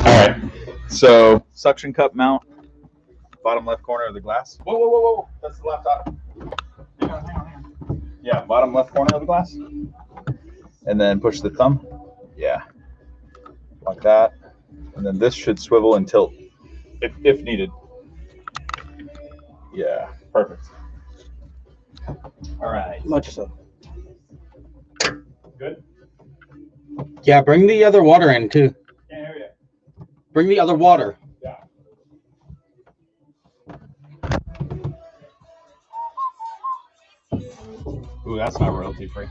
right. So suction cup mount, bottom left corner of the glass. Whoa, whoa, whoa, whoa! That's the laptop. Hang on. Yeah, bottom left corner of the glass, and then push the thumb. Yeah, like that, and then this should swivel and tilt if needed. Yeah, perfect. All right. Much so. Good. Yeah, bring the other water in too. Can't hear you. Bring the other water. Yeah. Ooh, that's not royalty free.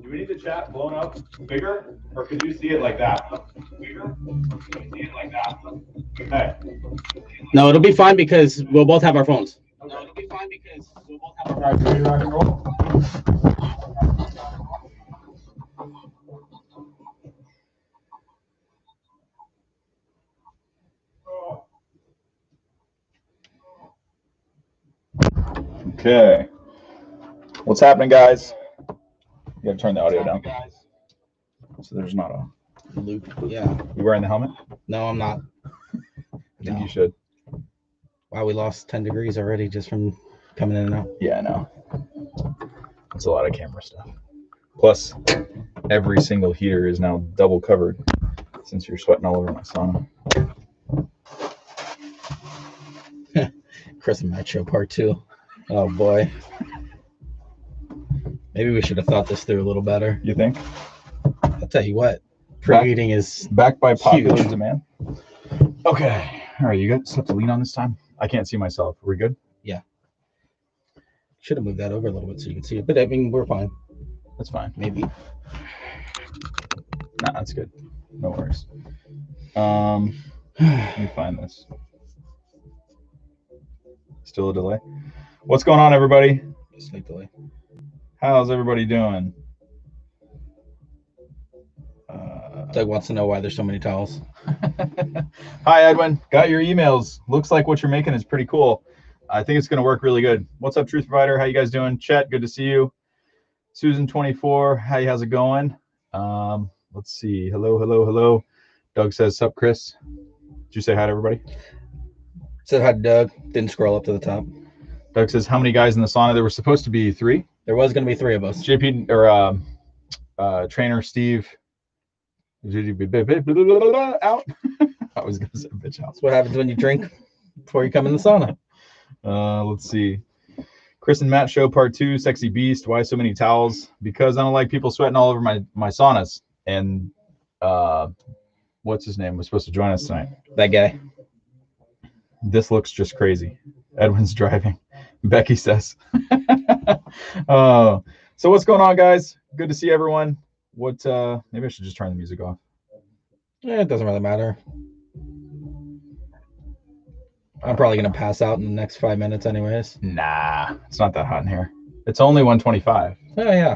Do we need the chat blown up bigger, or could you see it like that? Bigger? Or could you see it like that? Hey. No, it'll be fine because we'll both have our phones. No, it'll be fine because we'll both have our phones. Ready to rock and roll? Okay. What's happening, guys? You gotta turn the audio down. So there's not a Loop. Yeah. You wearing the helmet? No, I'm not. I think you should. Wow, we lost 10 degrees already just from coming in and out. Yeah, I know. That's a lot of camera stuff. Plus, every single heater is now double covered since you're sweating all over my sauna. Chris and Matt show part 2. Oh boy. Maybe we should have thought this through a little better. You think? I'll tell you what. Preheating is backed by popular huge demand. Okay. All right. You got stuff to lean on this time? I can't see myself. Are we good? Yeah. Should have moved that over a little bit so you can see it. But I mean, we're fine. That's fine. Maybe. Nah, that's good. No worries. Let me find this. Still a delay. What's going on, everybody? Slight delay. How's everybody doing? Doug wants to know why there's so many towels. Hi, Edwin. Got your emails. Looks like what you're making is pretty cool. I think it's going to work really good. What's up, Truth Provider? How you guys doing? Chet, good to see you. Susan24, how's it going? Let's see. Hello, hello, hello. Doug says, sup, Chris. Did you say hi to everybody? Said hi to Doug. Didn't scroll up to the top. Doug says, how many guys in the sauna? There were supposed to be 3. There was going to be 3 of us. JP or trainer Steve. Out. I was going to say bitch out. That's what happens when you drink before you come in the sauna. Let's see. Chris and Matt show part 2, Sexy Beast. Why so many towels? Because I don't like people sweating all over my saunas. And what's his name was supposed to join us tonight. That guy. This looks just crazy. Edwin's driving. Becky says. So what's going on, guys? Good to see everyone. What? Maybe I should just turn the music off. Yeah, it doesn't really matter. I'm probably gonna pass out in the next 5 minutes, anyways. Nah, it's not that hot in here. It's only 125. Oh yeah.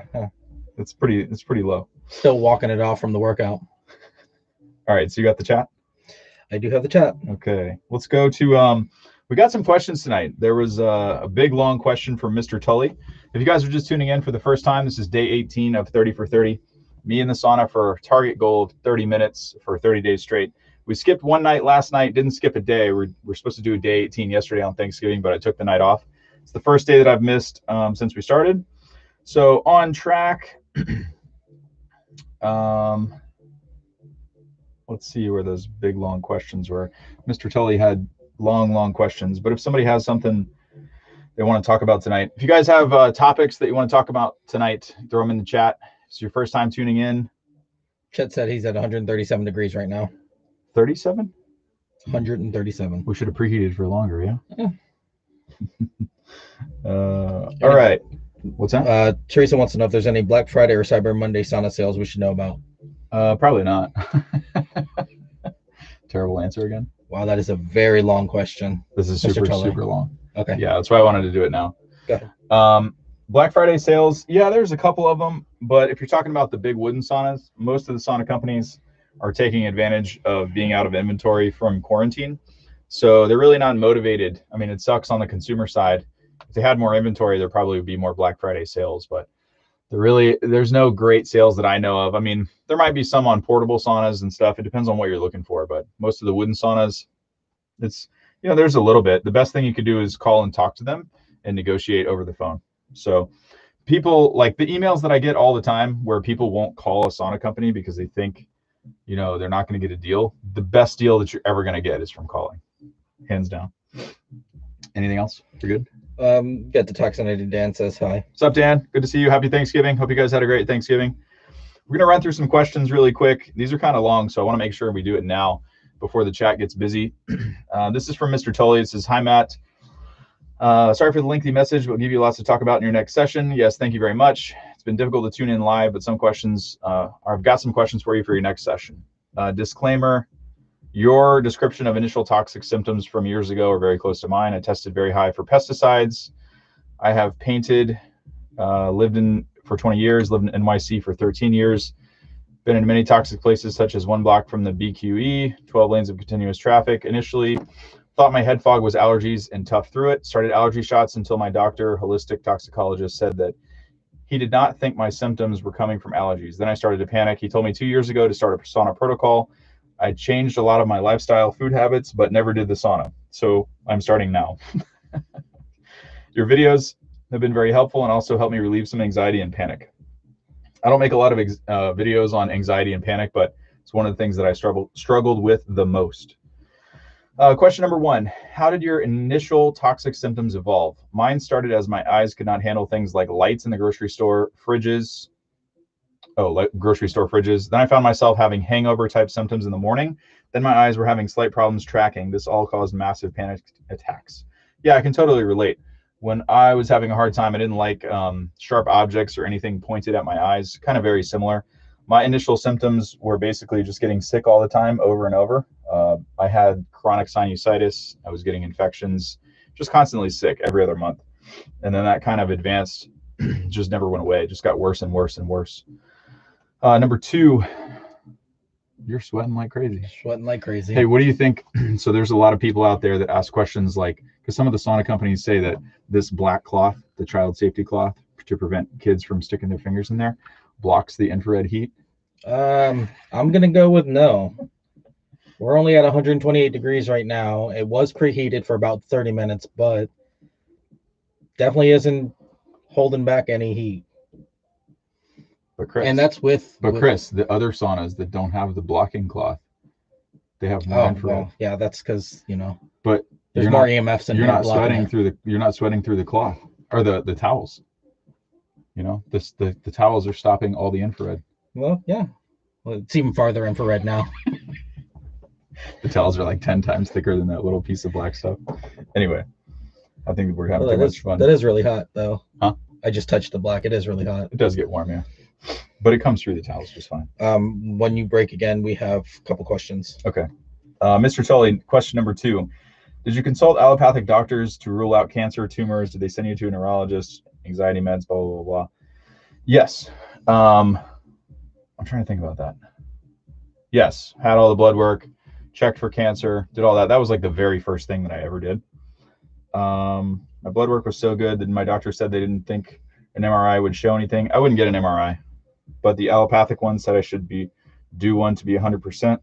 It's pretty low. Still walking it off from the workout. All right, so you got the chat? I do have the chat. Okay, let's go to we got some questions tonight. There was a big long question from Mr. Tully. If you guys are just tuning in for the first time, this is day 18 of 30 for 30. Me in the sauna for a target goal of 30 minutes for 30 days straight. We skipped one night last night, didn't skip a day. We're supposed to do day 18 yesterday on Thanksgiving, but I took the night off. It's the first day that I've missed since we started. So on track. Let's see where those big, long questions were. Mr. Tully had long questions, but if somebody has something they want to talk about tonight, if you guys have topics that you want to talk about tonight, throw them in the chat. It's your first time tuning in. Chet said he's at 137 degrees right now. 37? 137. We should have preheated for longer, yeah? All right. What's that? Teresa wants to know if there's any Black Friday or Cyber Monday sauna sales we should know about. Probably not. Terrible answer again. Wow, that is a very long question. This is super long. Okay. Yeah, that's why I wanted to do it now. Go ahead. Black Friday sales, yeah, there's a couple of them, but if you're talking about the big wooden saunas, most of the sauna companies are taking advantage of being out of inventory from quarantine. So they're really not motivated. I mean, it sucks on the consumer side. If they had more inventory, there probably would be more Black Friday sales, but there's no great sales that I know of. I mean, there might be some on portable saunas and stuff. It depends on what you're looking for, but most of the wooden saunas, it's, there's a little bit. The best thing you could do is call and talk to them and negotiate over the phone. So people, like the emails that I get all the time where people won't call a sauna company because they think, they're not going to get a deal. The best deal that you're ever going to get is from calling, hands down. Anything else? You're good? Got the Toxinated Dan says hi. What's up, Dan? Good to see you. Happy Thanksgiving. Hope you guys had a great Thanksgiving. We're going to run through some questions really quick. These are kind of long, so I want to make sure we do it now before the chat gets busy. This is from Mr. Tully. It says, hi, Matt. Sorry for the lengthy message. We'll give you lots to talk about in your next session. Yes, thank you very much. It's been difficult to tune in live, but some questions, I've got some questions for you for your next session. Disclaimer, your description of initial toxic symptoms from years ago are very close to mine. I tested very high for pesticides. I have painted, lived in for 20 years, lived in NYC for 13 years, been in many toxic places such as one block from the BQE, 12 lanes of continuous traffic. Initially, thought my head fog was allergies and tough through it. Started allergy shots until my doctor, holistic toxicologist, said that he did not think my symptoms were coming from allergies. Then I started to panic. He told me 2 years ago to start a sauna protocol. I changed a lot of my lifestyle, food habits, but never did the sauna. So I'm starting now. Your videos have been very helpful and also helped me relieve some anxiety and panic. I don't make a lot of videos on anxiety and panic, but it's one of the things that I struggled with the most. Question number 1, how did your initial toxic symptoms evolve? Mine started as my eyes could not handle things like lights in the grocery store, fridges. Grocery store fridges. Then I found myself having hangover type symptoms in the morning. Then my eyes were having slight problems tracking. This all caused massive panic attacks. Yeah, I can totally relate. When I was having a hard time, I didn't like sharp objects or anything pointed at my eyes. Kind of very similar. My initial symptoms were basically just getting sick all the time, over and over. I had chronic sinusitis. I was getting infections, just constantly sick every other month. And then that kind of advanced, just never went away. It just got worse and worse and worse. Number 2, you're sweating like crazy. Sweating like crazy. Hey, what do you think? So there's a lot of people out there that ask questions like, because some of the sauna companies say that this black cloth, the child safety cloth, to prevent kids from sticking their fingers in there, blocks the infrared heat. I'm gonna go with no. We're only at 128 degrees right now. It was preheated for about 30 minutes, but definitely isn't holding back any heat. But Chris, and that's with Chris, the other saunas that don't have the blocking cloth, they have more infrared. Well, yeah, that's because But there's more EMFs in you're not sweating through you're not sweating through the cloth or the towels. The towels are stopping all the infrared. Well, yeah. Well, it's even farther infrared now. The towels are like 10 times thicker than that little piece of black stuff. Anyway, I think we're having too much fun. That is really hot, though. Huh? I just touched the black. It is really hot. It does get warm, yeah. But it comes through the towels just fine. When you break again, we have a couple questions. Okay. Mr. Tully, question number 2. Did you consult allopathic doctors to rule out cancer, tumors? Did they send you to a neurologist, anxiety meds, blah, blah, blah, blah? Yes. I'm trying to think about that. Yes. Had all the blood work, checked for cancer, did all that. That was like the very first thing that I ever did. My blood work was so good that my doctor said they didn't think an MRI would show anything. I wouldn't get an MRI, but the allopathic one said I should do one to be 100%.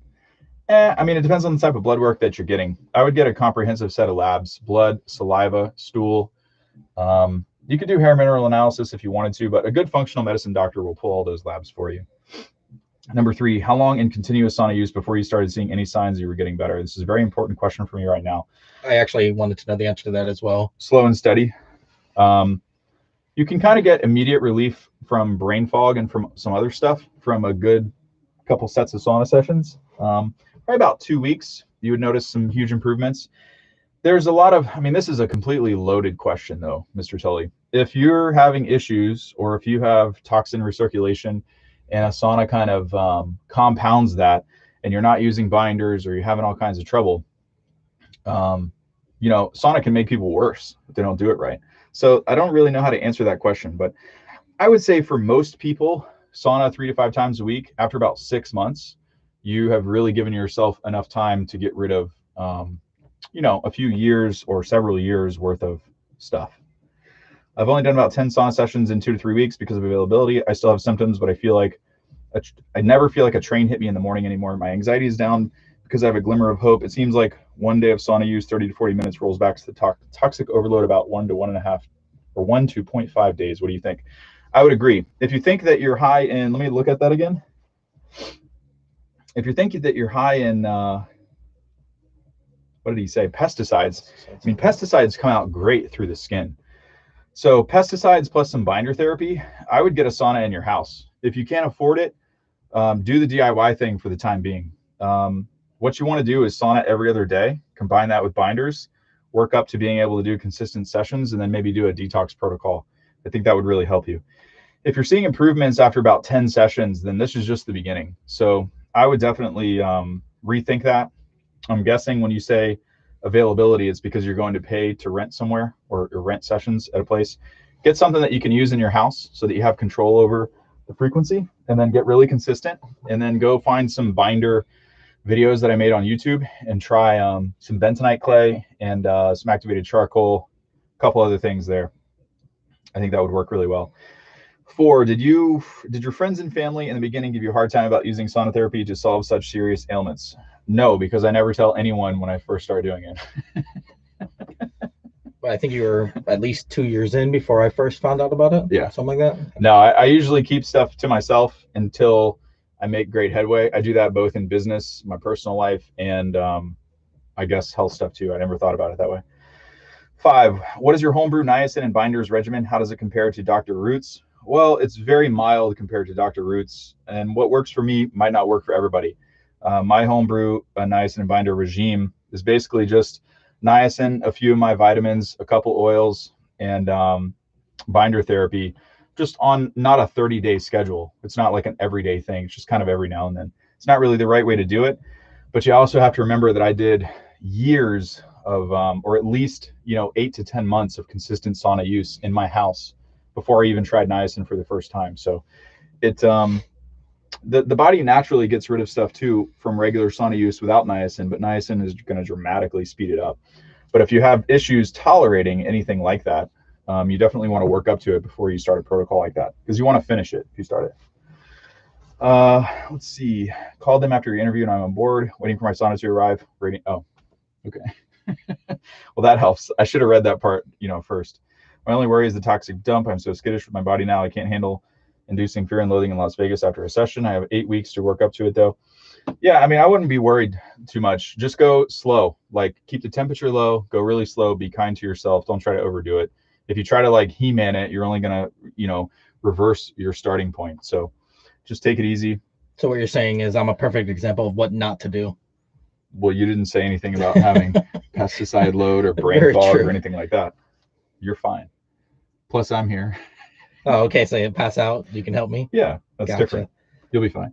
I mean, it depends on the type of blood work that you're getting. I would get a comprehensive set of labs: blood, saliva, stool. You could do hair mineral analysis if you wanted to, but a good functional medicine doctor will pull all those labs for you. Number 3, how long in continuous sauna use before you started seeing any signs you were getting better? This is a very important question for me right now. I actually wanted to know the answer to that as well. Slow and steady. You can kind of get immediate relief from brain fog and from some other stuff from a good couple sets of sauna sessions. Probably about 2 weeks, you would notice some huge improvements. There's a lot of, I mean, this is a completely loaded question though, Mr. Tully. If you're having issues or if you have toxin recirculation and a sauna kind of compounds that and you're not using binders or you're having all kinds of trouble, sauna can make people worse if they don't do it right. So I don't really know how to answer that question, but I would say for most people, sauna 3 to 5 times a week, after about 6 months, you have really given yourself enough time to get rid of, a few years or several years worth of stuff. I've only done about 10 sauna sessions in 2 to 3 weeks because of availability. I still have symptoms, but I never feel like a train hit me in the morning anymore. My anxiety is down because I have a glimmer of hope. It seems like one day of sauna use, 30 to 40 minutes, rolls back to the toxic overload about 1 to 1.5 or 1 to 0.5 days. What do you think? I would agree. If you think that you're high in, let me look at that again. If you're thinking that you're high in, what did he say? Pesticides. I mean, pesticides come out great through the skin. So pesticides plus some binder therapy, I would get a sauna in your house. If you can't afford it, do the DIY thing for the time being. What you want to do is sauna every other day, combine that with binders, work up to being able to do consistent sessions, and then maybe do a detox protocol. I think that would really help you. If you're seeing improvements after about 10 sessions, then this is just the beginning. So I would definitely rethink that. I'm guessing when you say availability, it's because you're going to pay to rent somewhere or rent sessions at a place. Get something that you can use in your house so that you have control over the frequency, and then get really consistent, and then go find some binder videos that I made on YouTube and try some bentonite clay and some activated charcoal, a couple other things there. I think that would work really well. 4, did your friends and family in the beginning give you a hard time about using sauna therapy to solve such serious ailments? No, because I never tell anyone when I first start doing it. I think you were at least 2 years in before I first found out about it. Yeah. Something like that. No, I usually keep stuff to myself until I make great headway. I do that both in business, my personal life, and I guess health stuff too. I never thought about it that way. 5, what is your homebrew niacin and binders regimen? How does it compare to Dr. Root's? Well, it's very mild compared to Dr. Root's, and what works for me might not work for everybody. My homebrew niacin and binder regime is basically just niacin, a few of my vitamins, a couple oils, and binder therapy, just on not a 30-day schedule. It's not like an everyday thing. It's just kind of every now and then. It's not really the right way to do it, but you also have to remember that I did years of, or at least 8 to 10 months of consistent sauna use in my house before I even tried niacin for the first time. So it the body naturally gets rid of stuff too from regular sauna use without niacin, but niacin is going to dramatically speed it up. But if you have issues tolerating anything like that, you definitely want to work up to it before you start a protocol like that, because you want to finish it if you start it. Let's see. Called them after your interview and I'm on board, waiting for my sauna to arrive. Rating. Oh, okay. Well, that helps. I should have read that part, first. My only worry is the toxic dump. I'm so skittish with my body now. I can't handle inducing fear and loathing in Las Vegas after a session. I have 8 weeks to work up to it though. Yeah, I mean, I wouldn't be worried too much. Just go slow. Like, keep the temperature low, go really slow, be kind to yourself. Don't try to overdo it. If you try to like He-Man it, you're only going to, reverse your starting point. So just take it easy. So what you're saying is I'm a perfect example of what not to do. Well, you didn't say anything about having pesticide load or brain Very fog true. or anything like that. You're fine. Plus, I'm here. Oh, okay. So you pass out, you can help me? Yeah, that's Gotcha. different. You'll be fine.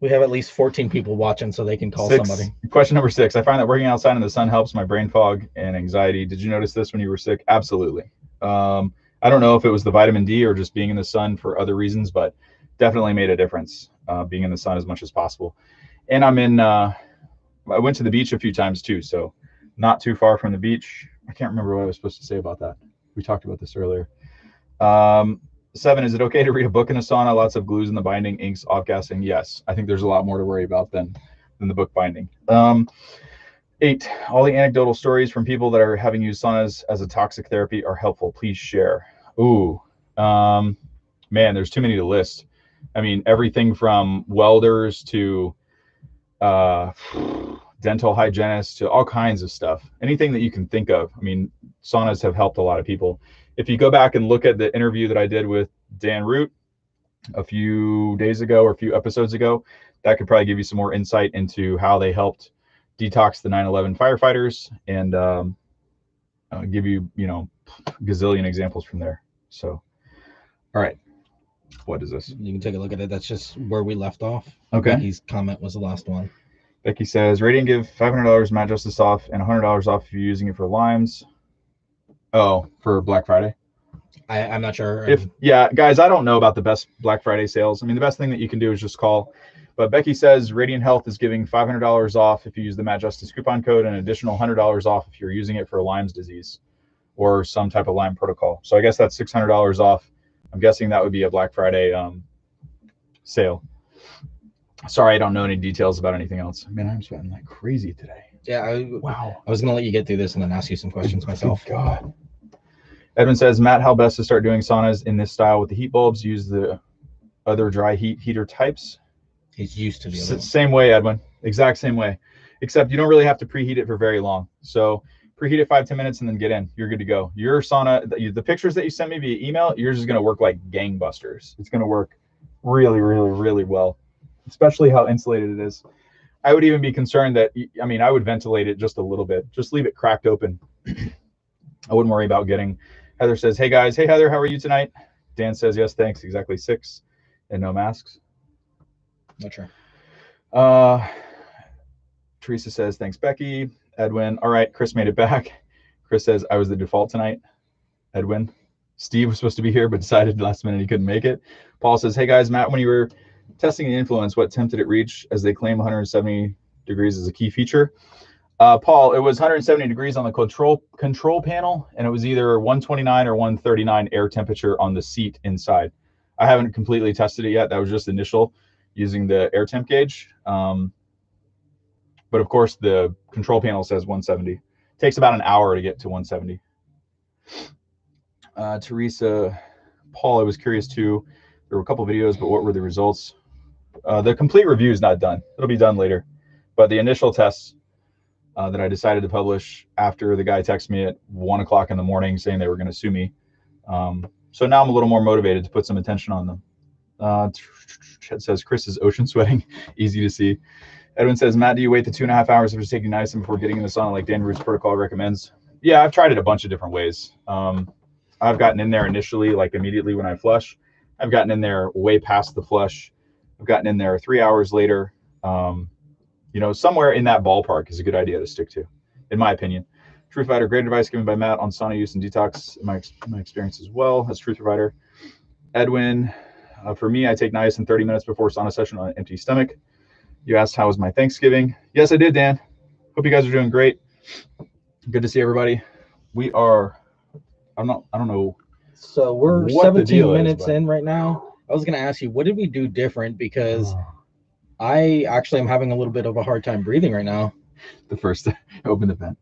We have at least 14 people watching, so they can call somebody. Question number 6. I find that working outside in the sun helps my brain fog and anxiety. Did you notice this when you were sick? Absolutely. I don't know if it was the vitamin D or just being in the sun for other reasons, but definitely made a difference, being in the sun as much as possible. And I went to the beach a few times too, so not too far from the beach. I can't remember what I was supposed to say about that. We talked about this earlier. 7, is it okay to read a book in a sauna? Lots of glues in the binding, inks, off-gassing. Yes, I think there's a lot more to worry about than the book binding. 8, all the anecdotal stories from people that are having used saunas as a toxic therapy are helpful. Please share. Ooh, man, there's too many to list. I mean, everything from welders to dental hygienists to all kinds of stuff. Anything that you can think of. I mean, saunas have helped a lot of people. If you go back and look at the interview that I did with Dan Root a few days ago or a few episodes ago, that could probably give you some more insight into how they helped detox the 9/11 firefighters, and give you, gazillion examples from there. So, all right. What is this? You can take a look at it. That's just where we left off. Okay. Becky's comment was the last one. Becky says, rating, give $500 Matt Justice off and $100 off if you're using it for limes. Oh, for Black Friday? I'm not sure. Yeah, guys, I don't know about the best Black Friday sales. I mean, the best thing that you can do is just call. But Becky says Radiant Health is giving $500 off if you use the Matt Justice coupon code, and an additional $100 off if you're using it for Lyme's disease or some type of Lyme protocol. So I guess that's $600 off. I'm guessing that would be a Black Friday sale. Sorry, I don't know any details about anything else. Man, I'm sweating like crazy today. Yeah. Wow. I was gonna let you get through this and then ask you some questions myself. Good God. Edwin says, Matt, how best to start doing saunas in this style with the heat bulbs? Use the other dry heat heater types. He's used to the other one. Same way, Edwin. Exact same way. Except you don't really have to preheat it for very long. So preheat it 5-10 minutes and then get in. You're good to go. Your sauna, the pictures that you sent me via email, yours is going to work like gangbusters. It's going to work really, really, really well, especially how insulated it is. I would even be concerned that, I mean, I would ventilate it just a little bit. Just leave it cracked open. I wouldn't worry about getting. Heather says, hey guys. Hey Heather, how are you tonight? Dan says, yes, thanks. Exactly 6 and no masks. Not sure. Teresa says, thanks, Becky. Edwin, all right, Chris made it back. Chris says, I was the default tonight. Edwin, Steve was supposed to be here, but decided last minute he couldn't make it. Paul says, hey guys, Matt, when you were testing the influence, what temp did it reach, as they claim 170 degrees is a key feature? Paul, it was 170 degrees on the control panel, and it was either 129 or 139 air temperature on the seat inside. I haven't completely tested it yet. That was just initial using the air temp gauge. But of course, the control panel says 170. It takes about an hour to get to 170. Teresa, Paul, I was curious too. There were a couple videos, but what were the results? The complete review is not done. It'll be done later. But the initial tests that I decided to publish after the guy texted me at 1 o'clock in the morning saying they were going to sue me. So now I'm a little more motivated to put some attention on them. Chet says, Chris is ocean sweating. Easy to see. Edwin says, Matt, do you wait the 2.5 hours after taking niacin before getting in the sauna like Dan Root's protocol recommends? Yeah, I've tried it a bunch of different ways. I've gotten in there initially, like immediately when I flush. I've gotten in there way past the flush. I've gotten in there 3 hours later. You know, somewhere in that ballpark is a good idea to stick to, in my opinion. Truth Provider, great advice given by Matt on sauna use and detox, in my experience as well as Truth Provider. Edwin, for me, I take niacin 30 minutes before sauna session on an empty stomach. You asked, how was my Thanksgiving? Yes, I did, Dan. Hope you guys are doing great. Good to see everybody. We are, I don't know. So we're 17 minutes in right now. I was going to ask you, what did we do different? Because I actually am having a little bit of a hard time breathing right now. The first, open the vent.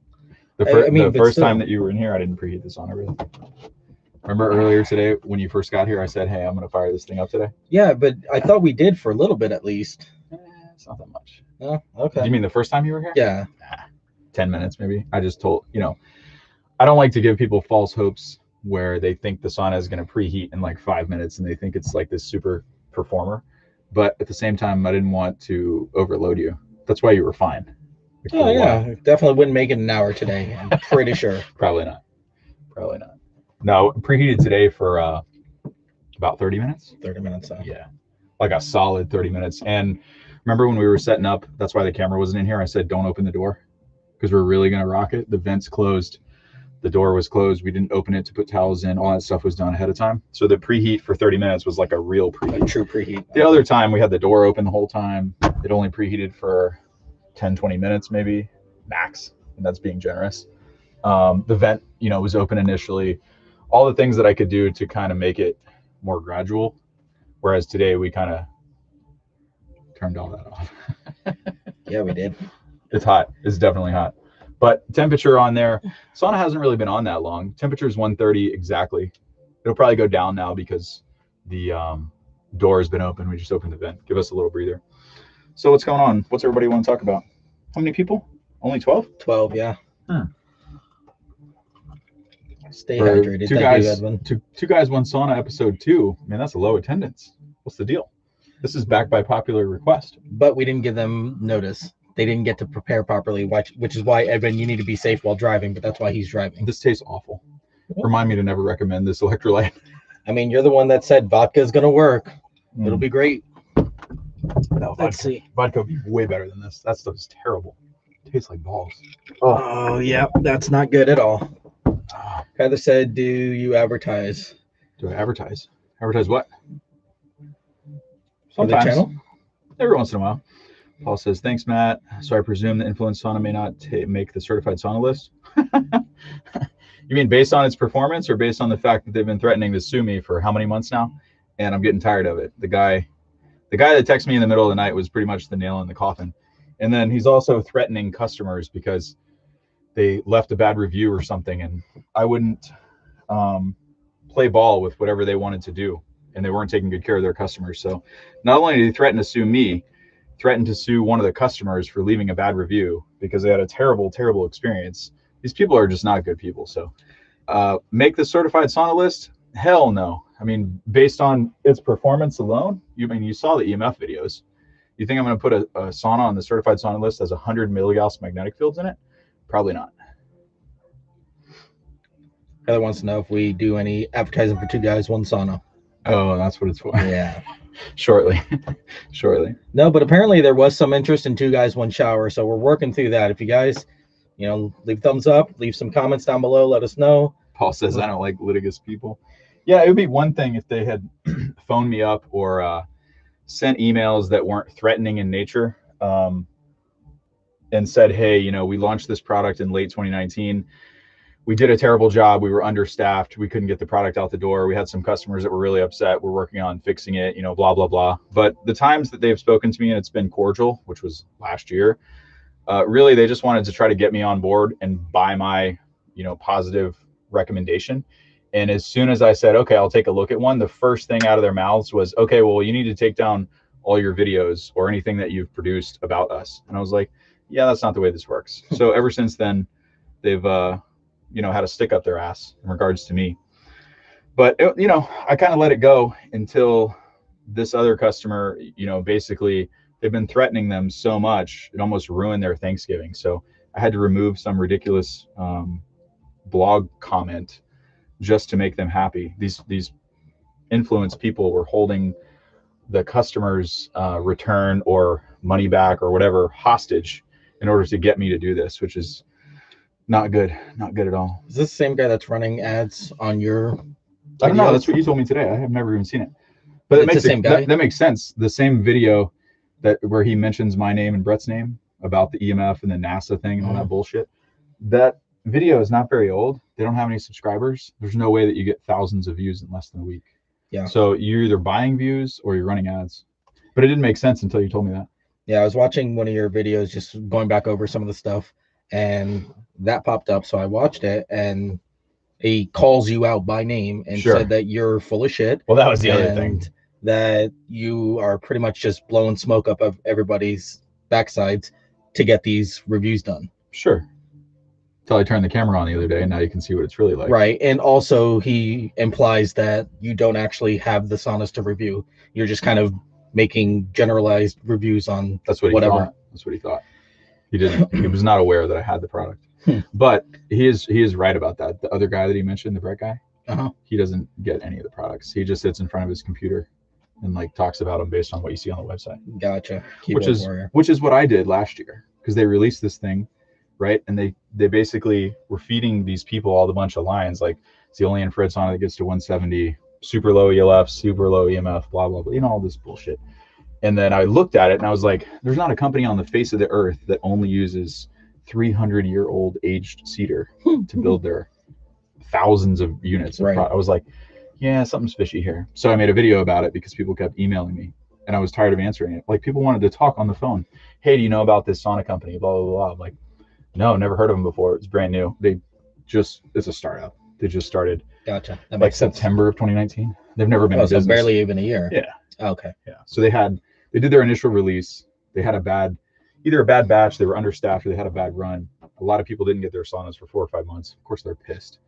The first time that you were in here, I didn't preheat the sauna really. Remember earlier today when you first got here, I said, hey, I'm going to fire this thing up today? Yeah, but I thought we did for a little bit at least. It's not that much. Oh, okay. You mean the first time you were here? Yeah. 10 minutes maybe. I just told, you know, I don't like to give people false hopes where they think the sauna is going to preheat in like 5 minutes and they think it's like this super performer. But at the same time, I didn't want to overload you. That's why you were fine. Oh, yeah. Definitely wouldn't make it an hour today. I'm pretty sure. Probably not. Probably not. No, preheated today for about 30 minutes. 30 minutes. Yeah. Like a solid 30 minutes. And remember when we were setting up, that's why the camera wasn't in here. I said, don't open the door because we're really going to rock it. The vent's closed. The door was closed. We didn't open it to put towels in. All that stuff was done ahead of time. So the preheat for 30 minutes was like a real preheat. A true preheat. The other time we had the door open the whole time. It only preheated for 10, 20 minutes maybe max. And that's being generous. The vent, you know, was open initially. All the things that I could do to kind of make it more gradual. Whereas today we kind of turned all that off. Yeah, we did. It's hot. It's definitely hot. But temperature on there, sauna hasn't really been on that long. Temperature is 130 exactly. It'll probably go down now because the door has been open. We just opened the vent. Give us a little breather. So what's going on? What's everybody want to talk about? How many people? Only 12? 12, yeah. Stay For hydrated. Two guys, one sauna episode 2. Man, that's a low attendance. What's the deal? This is backed by popular request. But we didn't give them notice. They didn't get to prepare properly, which is why, Edwin, you need to be safe while driving, but that's why he's driving. This tastes awful. Remind me to never recommend this electrolyte. I mean, you're the one that said vodka is going to work. It'll be great. No, Let's see. Vodka would be way better than this. That stuff is terrible. It tastes like balls. Oh, yeah. That's not good at all. Heather said, "Do you advertise Do I advertise? Advertise what? for the channel?" Every once in a while. Paul says, "Thanks, Matt. So I presume the influence sauna may not make the certified sauna list." You mean based on its performance, or based on the fact that they've been threatening to sue me for how many months now, and I'm getting tired of it? The guy that texted me in the middle of the night was pretty much the nail in the coffin. And then he's also threatening customers because they left a bad review or something, and I wouldn't play ball with whatever they wanted to do, and they weren't taking good care of their customers. So not only did he threaten to sue me, threatened to sue one of the customers for leaving a bad review because they had a terrible experience. These people are just not good people. So make the certified sauna list? Hell no. I mean, based on its performance alone, you saw the EMF videos. You think I'm going to put a sauna on the certified sauna list that has 100 milligauss magnetic fields in it? Probably not. Heather wants to know if we do any advertising for Two Guys, One Sauna. Oh, that's what it's for. Yeah. Shortly. No, but apparently there was some interest in Two Guys, One Shower, so we're working through that. If you guys, leave a thumbs up, leave some comments down below, let us know. Paul says, "I don't like litigious people." Yeah, it would be one thing if they had phoned me up or sent emails that weren't threatening in nature, and said, "Hey, we launched this product in late 2019. We did a terrible job. We were understaffed. We couldn't get the product out the door. We had some customers that were really upset. We're working on fixing it, blah, blah, blah." But the times that they've spoken to me and it's been cordial, which was last year, really, they just wanted to try to get me on board and buy my, positive recommendation. And as soon as I said, "Okay, I'll take a look at one," the first thing out of their mouths was, "Okay, well, you need to take down all your videos or anything that you've produced about us." And I was like, "Yeah, that's not the way this works." So ever since then, they've, had a stick up their ass in regards to me. But, I kind of let it go until this other customer, basically they've been threatening them so much, it almost ruined their Thanksgiving. So I had to remove some ridiculous blog comment just to make them happy. These influence people were holding the customer's return or money back or whatever hostage in order to get me to do this, which is not good at all. Is this the same guy that's running ads on your videos? I don't know. That's what you told me today. I have never even seen it. But it's the same guy? That makes sense. The same video where he mentions my name and Brett's name about the EMF and the NASA thing and all that bullshit. That video is not very old. They don't have any subscribers. There's no way that you get thousands of views in less than a week. Yeah. So you're either buying views or you're running ads. But it didn't make sense until you told me that. Yeah, I was watching one of your videos, just going back over some of the stuff, and that popped up. So I watched it, and he calls you out by name and said that you're full of shit. Well, that was the other thing. That you are pretty much just blowing smoke up of everybody's backsides to get these reviews done. Sure. Until I turned the camera on the other day, and now you can see what it's really like. Right. And also he implies that you don't actually have the saunas to review. You're just kind of making generalized reviews on whatever. That's what he thought. He didn't. He was not aware that I had the product. But he is right about that. The other guy that he mentioned, the Brett guy, he doesn't get any of the products. He just sits in front of his computer and talks about them based on what you see on the website. Gotcha. Which is what I did last year, because they released this thing, right? And they basically were feeding these people all the bunch of lines, like it's the only infrared sauna that gets to 170, super low ELF, super low EMF, blah blah blah, all this bullshit. And then I looked at it and I was like, there's not a company on the face of the earth that only uses 300-year-old aged cedar to build their thousands of units. Right. I was like, yeah, something's fishy here. So I made a video about it because people kept emailing me and I was tired of answering it. People wanted to talk on the phone. "Hey, do you know about this sauna company? Blah, blah, blah." I'm like, no, never heard of them before. It's brand new. It's a startup. They just started. Gotcha. That makes sense. September of 2019. They've never been in business. So barely even a year. Yeah. Okay. Yeah. So they did their initial release. They had either a bad batch, they were understaffed, or they had a bad run. A lot of people didn't get their saunas for 4 or 5 months. Of course, they're pissed.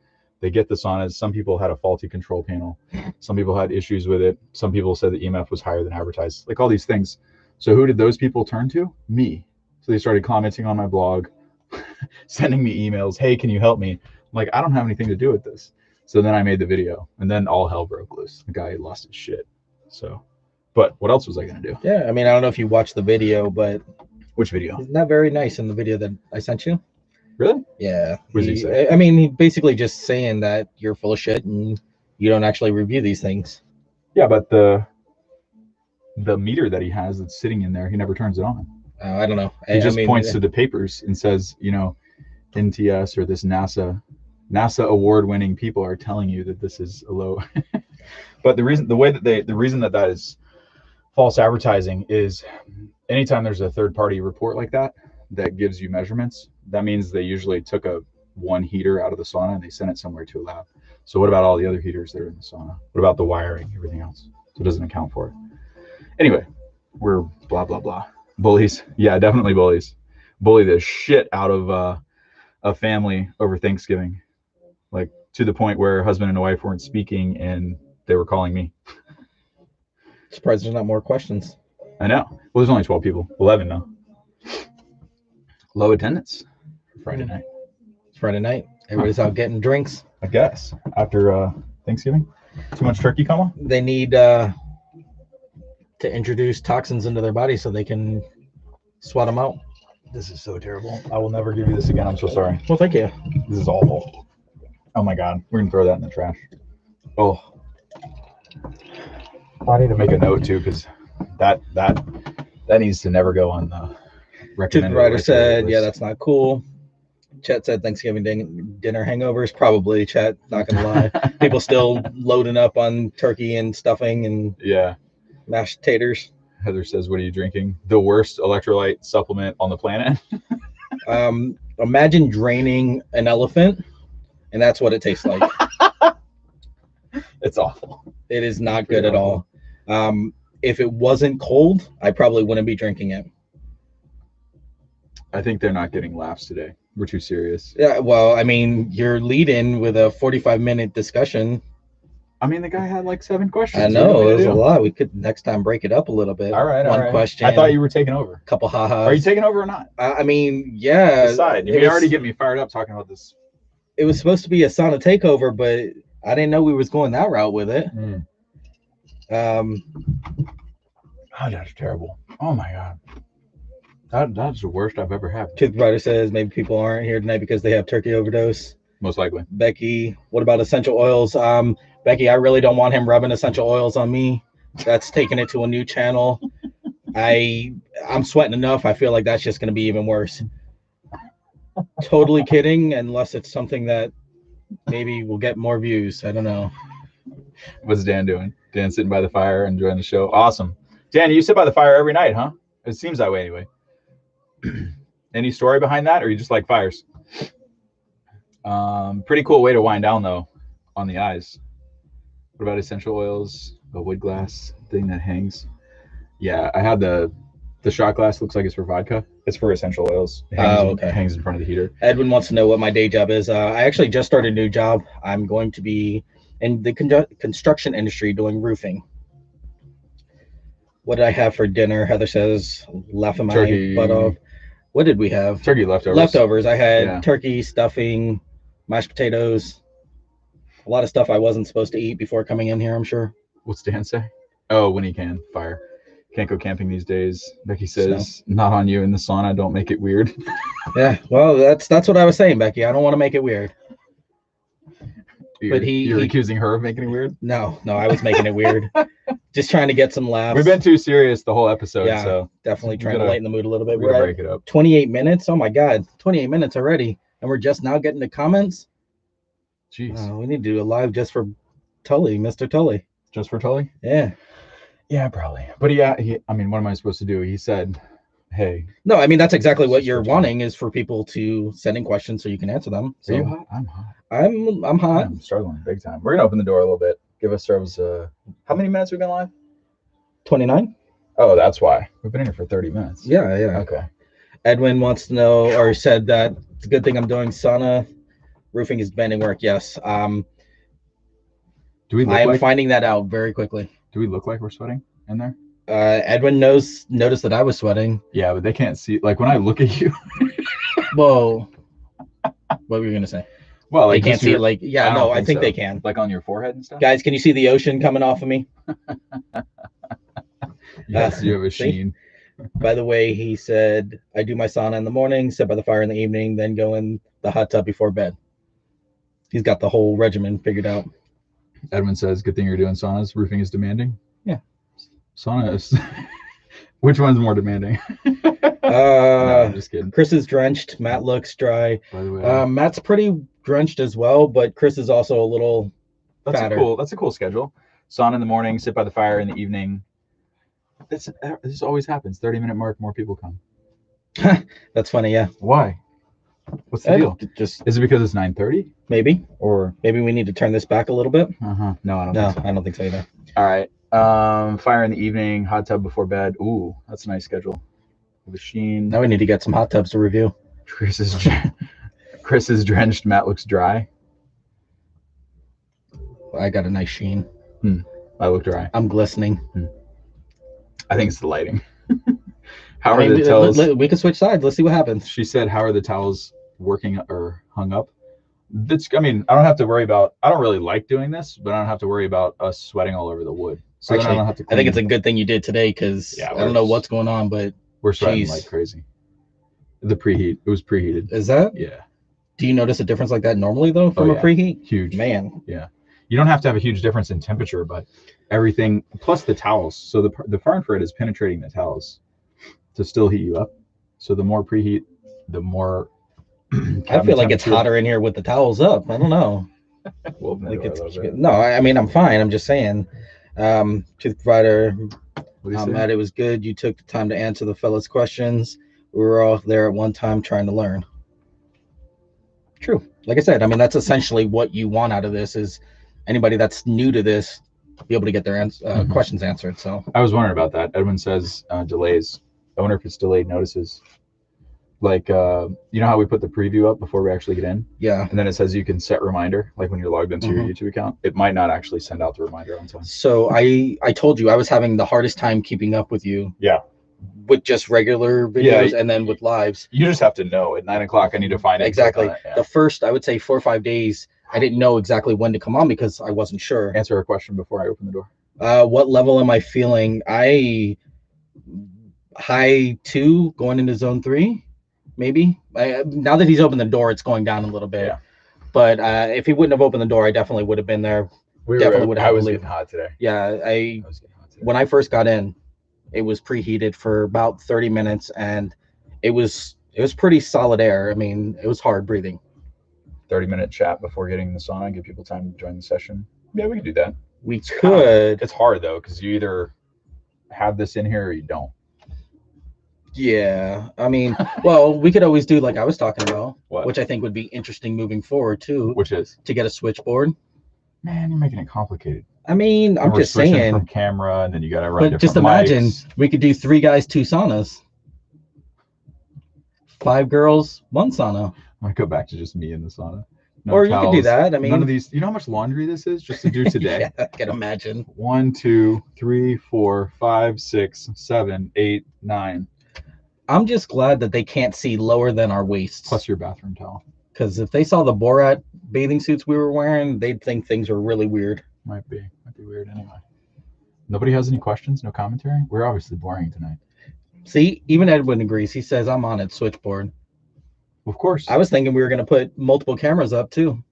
They get the saunas. Some people had a faulty control panel. Some people had issues with it. Some people said the EMF was higher than advertised. All these things. So who did those people turn to? Me. So they started commenting on my blog, sending me emails. "Hey, can you help me?" I'm like, I don't have anything to do with this. So then I made the video, and then all hell broke loose. The guy lost his shit. So, but what else was I going to do? Yeah, I mean, I don't know if you watched the video, but which video? Isn't that very nice in the video that I sent you? Really? Yeah. What does he say? I mean, he basically just saying that you're full of shit and you don't actually review these things. Yeah, but the meter that he has that's sitting in there, he never turns it on. I don't know. He just I mean, points to the papers and says, you know, NTS or this NASA award-winning people are telling you that this is a low. But the reason that is false advertising is anytime there's a third-party report like that gives you measurements, that means they usually took one heater out of the sauna and they sent it somewhere to a lab. So what about all the other heaters that are in the sauna? What about the wiring, everything else? So it doesn't account for it. Anyway, we're blah blah blah. Bullies, yeah, definitely bullies. Bully the shit out of a family over Thanksgiving, like to the point where husband and wife weren't speaking and they were calling me. Surprised there's not more questions. I know. Well, there's only 12 people. 11 now. Low attendance Friday night. It's Friday night. Everybody's out getting drinks. I guess after Thanksgiving. Too much turkey coma. They need to introduce toxins into their body so they can sweat them out. This is so terrible. I will never give you this again. I'm so sorry. Well, thank you. This is awful. Oh my God. We're gonna throw that in the trash. Oh. I need to make a note too, because that needs to never go on the recommended. Writer said, yeah, that's not cool. Chet said Thanksgiving dinner hangovers. Probably, Chet, not gonna lie. People still loading up on turkey and stuffing and mashed taters. Heather says, what are you drinking? The worst electrolyte supplement on the planet. Imagine draining an elephant, and that's what it tastes like. It's awful. It is not good at all. If it wasn't cold, I probably wouldn't be drinking it. I think they're not getting laughs today. We're too serious. Yeah, well, I mean, you're leading with a 45-minute discussion. I mean, the guy had like 7 questions. I know, it was a lot. We could next time break it up a little bit. All right, One question. I thought you were taking over. A couple ha-has. Are you taking over or not? I mean, yeah. Decide. You may already get me fired up talking about this. It was supposed to be a sauna takeover, but I didn't know we was going that route with it. Oh, that's terrible. Oh my God. That's the worst I've ever had. Truth Writer says maybe people aren't here tonight because they have turkey overdose. Most likely. Becky, what about essential oils? Becky, I really don't want him rubbing essential oils on me. That's taking it to a new channel. I'm sweating enough. I feel like that's just going to be even worse. Totally kidding, unless it's something that maybe will get more views. I don't know. What's Dan doing? Dan sitting by the fire, enjoying the show. Awesome. Dan, you sit by the fire every night, huh? It seems that way anyway. Any story behind that, or you just like fires? Pretty cool way to wind down though, on the eyes. What about essential oils? A wood glass thing that hangs. Yeah, I had the shot glass. Looks like it's for vodka. It's for essential oils. It hangs in front of the heater. Edwin wants to know what my day job is. I actually just started a new job. I'm going to be in the construction industry doing roofing. What did I have for dinner? Heather says, laughing my butt off. What did we have? Turkey leftovers. Leftovers. I had turkey, stuffing, mashed potatoes. A lot of stuff I wasn't supposed to eat before coming in here, I'm sure. What's Dan say? Oh, when he can. Fire. Can't go camping these days. Becky says, not on you in the sauna. Don't make it weird. Yeah, well, that's what I was saying, Becky. I don't want to make it weird. You're accusing her of making it weird? No, I was making it weird. Just trying to get some laughs. We've been too serious the whole episode. Yeah, so definitely trying to lighten the mood a little bit. We're break it up. 28 minutes. Oh my God, 28 minutes already, and we're just now getting to comments. Jeez. We need to do a live just for Tully, Mr. Tully. Just for Tully? Yeah. Yeah, probably. But yeah, I mean, what am I supposed to do? He said, hey. No, I mean, that's exactly what you're wanting is for people to send in questions so you can answer them. So are you hot? I'm hot. I'm hot. I'm struggling big time. We're going to open the door a little bit. Give us ourselves, how many minutes have we been live? 29. Oh, that's why. We've been in here for 30 minutes. Yeah. Okay. Edwin wants to know, or said that it's a good thing I'm doing sauna. Roofing is bending work. Yes. I am finding that out very quickly. Do we look like we're sweating in there? Edwin noticed that I was sweating. Yeah, but they can't see. Like when I look at you. Whoa. What were you gonna say? Well, they can't see it. Like, yeah, no, I think they can. Like on your forehead and stuff. Guys, can you see the ocean coming off of me? Yes, you have a sheen. By the way, he said, I do my sauna in the morning, sit by the fire in the evening, then go in the hot tub before bed. He's got the whole regimen figured out. Edwin says, good thing you're doing saunas. Roofing is demanding. Yeah. Sauna is. Which one's more demanding? No, I'm just kidding. Chris is drenched. Matt looks dry. By the way, Matt's pretty drenched as well, but Chris is also a little fatter. That's a cool schedule. Sauna in the morning, sit by the fire in the evening. This always happens. 30-minute mark, more people come. That's funny, yeah. Why? What's the deal? Just Is it because it's 9:30? maybe, Or maybe we need to turn this back a little bit. no, I don't No, think so. I don't think so either. All right. Fire in the evening, hot tub before bed. Ooh, that's a nice schedule. The sheen. Now we need to get some hot tubs to review. Chris is drenched. Matt looks dry. I got a nice sheen. I look dry. I'm glistening. I think it's the lighting. How are the towels? We can switch sides. Let's see what happens. She said, how are the towels working or hung up? I mean, I don't have to worry about, I don't really like doing this, but I don't have to worry about us sweating all over the wood. So Actually, then I don't have to I think it's a good thing you did today because I don't know what's going on, but we're sweating like crazy. The preheat, it was preheated. Is that? Yeah. Do you notice a difference like that normally though from a preheat? Huge. Man. Yeah. You don't have to have a huge difference in temperature, but everything plus the towels. So the far infrared is penetrating the towels to still heat you up. So the more preheat, the more I feel like it's hotter in here with the towels up. I don't know. Well, no, I mean I'm fine. I'm just saying. To the provider, Matt, it was good. You took the time to answer the fellas' questions. We were all there at one time trying to learn. True. Like I said, I mean that's essentially what you want out of this is anybody that's new to this be able to get their questions answered. So I was wondering about that. Edwin says delays. I wonder if it's delayed notices. Like you know how we put the preview up before we actually get in? Yeah. And then it says you can set reminder, like when you're logged into your YouTube account. It might not actually send out the reminder on time. So I told you I was having the hardest time keeping up with you. Yeah. With just regular videos and then with lives. You just have to know at 9 o'clock I need to find it. Exactly. The first, I would say 4 or 5 days, I didn't know exactly when to come on because I wasn't sure. Answer a question before I open the door. What level am I feeling? High 2 going into zone 3, maybe. Now that he's opened the door, it's going down a little bit. Yeah. But if he wouldn't have opened the door, I definitely would have been there. I was getting hot today. Yeah, when I first got in, it was preheated for about 30 minutes, and it was pretty solid air. I mean, it was hard breathing. 30-minute chat before getting in the sauna, give people time to join the session. Yeah, we could do that. We could. It's hard though, because you either have this in here or you don't. Yeah, I mean, well, we could always do like I was talking about, what? Which I think would be interesting moving forward too. Which is to get a switchboard. Man, you're making it complicated. I mean, I'm just saying. From camera, and then you got to run. But just imagine we could do 3 guys, 2 saunas. 5 girls, 1 sauna. I'm gonna go back to just me in the sauna. No or towels. You could do that. I mean, none of these. You know how much laundry this is just to do today? Yeah, I can imagine. 1, 2, 3, 4, 5, 6, 7, 8, 9. I'm just glad that they can't see lower than our waists. Plus your bathroom towel. Because if they saw the Borat bathing suits we were wearing, they'd think things were really weird. Might be weird anyway. Nobody has any questions? No commentary? We're obviously boring tonight. See, even Edwin agrees. He says I'm on it, switchboard. Of course. I was thinking we were going to put multiple cameras up too.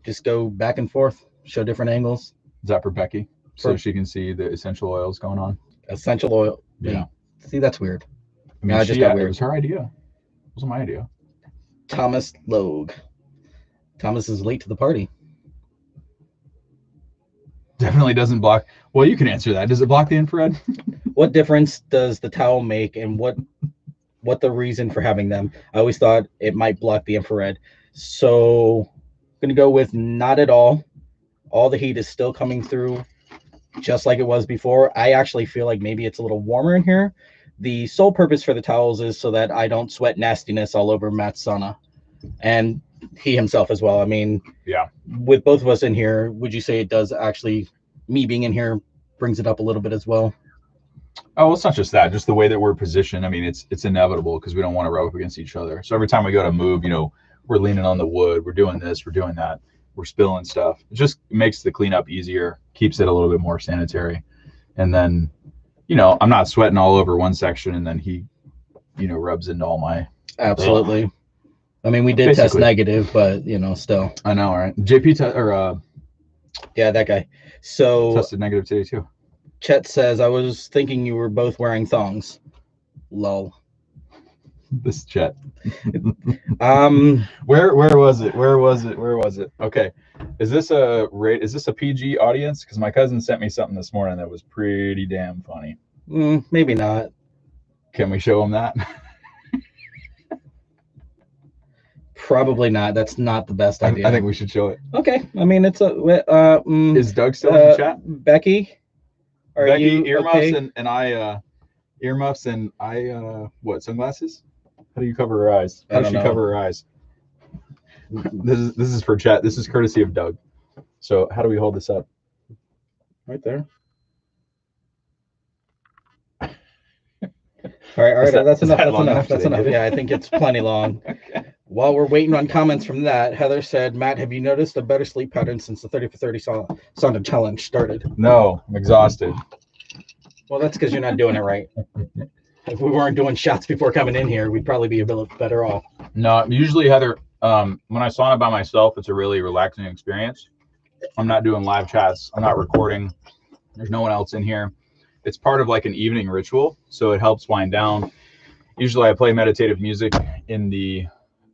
Just go back and forth, show different angles. Is that for Becky? So she can see the essential oils going on? Essential oil. Yeah. See, that's weird. I mean, just got weird. It was her idea. It wasn't my idea. Thomas Logue. Thomas is late to the party. Definitely doesn't block. Well, you can answer that. Does it block the infrared? What difference does the towel make, and what the reason for having them? I always thought it might block the infrared. So I'm going to go with not at all. All the heat is still coming through just like it was before. I actually feel like maybe it's a little warmer in here. The sole purpose for the towels is so that I don't sweat nastiness all over Matt's sauna. And he himself as well. I mean, yeah. With both of us in here, would you say it does actually, me being in here brings it up a little bit as well? Oh, well, it's not just that, just the way that we're positioned. I mean, it's inevitable because we don't want to rub up against each other. So every time we go to move, we're leaning on the wood, we're doing this, we're doing that, we're spilling stuff. It just makes the cleanup easier, keeps it a little bit more sanitary. And then, you know, I'm not sweating all over one section and then he, you know, rubs into all my. Absolutely. I mean, we did test negative, but you know, still. I know, right? JP yeah, that guy. So tested negative today too. Chet says, I was thinking you were both wearing thongs. Lol. This Chet. Where was it? Okay. Is this a PG audience? Because my cousin sent me something this morning that was pretty damn funny. Maybe not. Can we show him that? Probably not. That's not the best idea. I think we should show it. Okay. I mean, it's a. Is Doug still in the chat? Becky, you earmuffs okay? and I earmuffs and I what, sunglasses? How do you cover her eyes? How does she cover her eyes? This is for chat. This is courtesy of Doug. So how do we hold this up? Right there. All right. That's enough. That's enough. Yeah, I think it's plenty long. Okay. While we're waiting on comments from that, Heather said, Matt, have you noticed a better sleep pattern since the 30 for 30 sauna challenge started? No, I'm exhausted. Well, that's because you're not doing it right. If we weren't doing shots before coming in here, we'd probably be a bit better off. No, usually, Heather, when I sauna by myself, it's a really relaxing experience. I'm not doing live chats. I'm not recording. There's no one else in here. It's part of like an evening ritual, so it helps wind down. Usually I play meditative music in the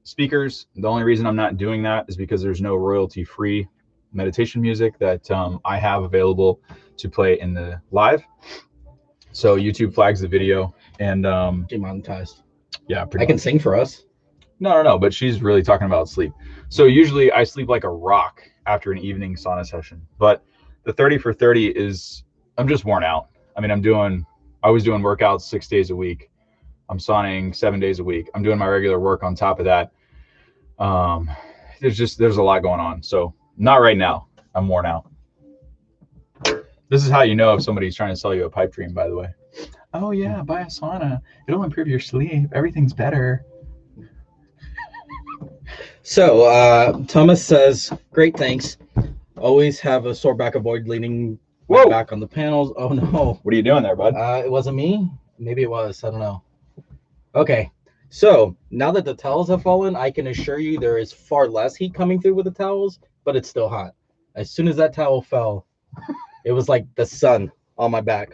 speakers. The only reason I'm not doing that is because there's no royalty-free meditation music that I have available to play in the live. So YouTube flags the video and demonetized. Yeah, I can sing for us. No, but she's really talking about sleep. So usually I sleep like a rock after an evening sauna session, but the 30 for 30 is, I'm just worn out. I mean, I was doing workouts 6 days a week. I'm sauning 7 days a week. I'm doing my regular work on top of that. There's a lot going on. So not right now. I'm worn out. This is how you know if somebody's trying to sell you a pipe dream, by the way. Oh yeah, buy a sauna. It'll improve your sleep. Everything's better. So Thomas says, great, thanks. Always have a sore back, avoid leaning back on the panels. Oh no. What are you doing there, bud? It wasn't me. Maybe it was. I don't know. Okay. So now that the towels have fallen, I can assure you there is far less heat coming through with the towels, but it's still hot. As soon as that towel fell, it was like the sun on my back.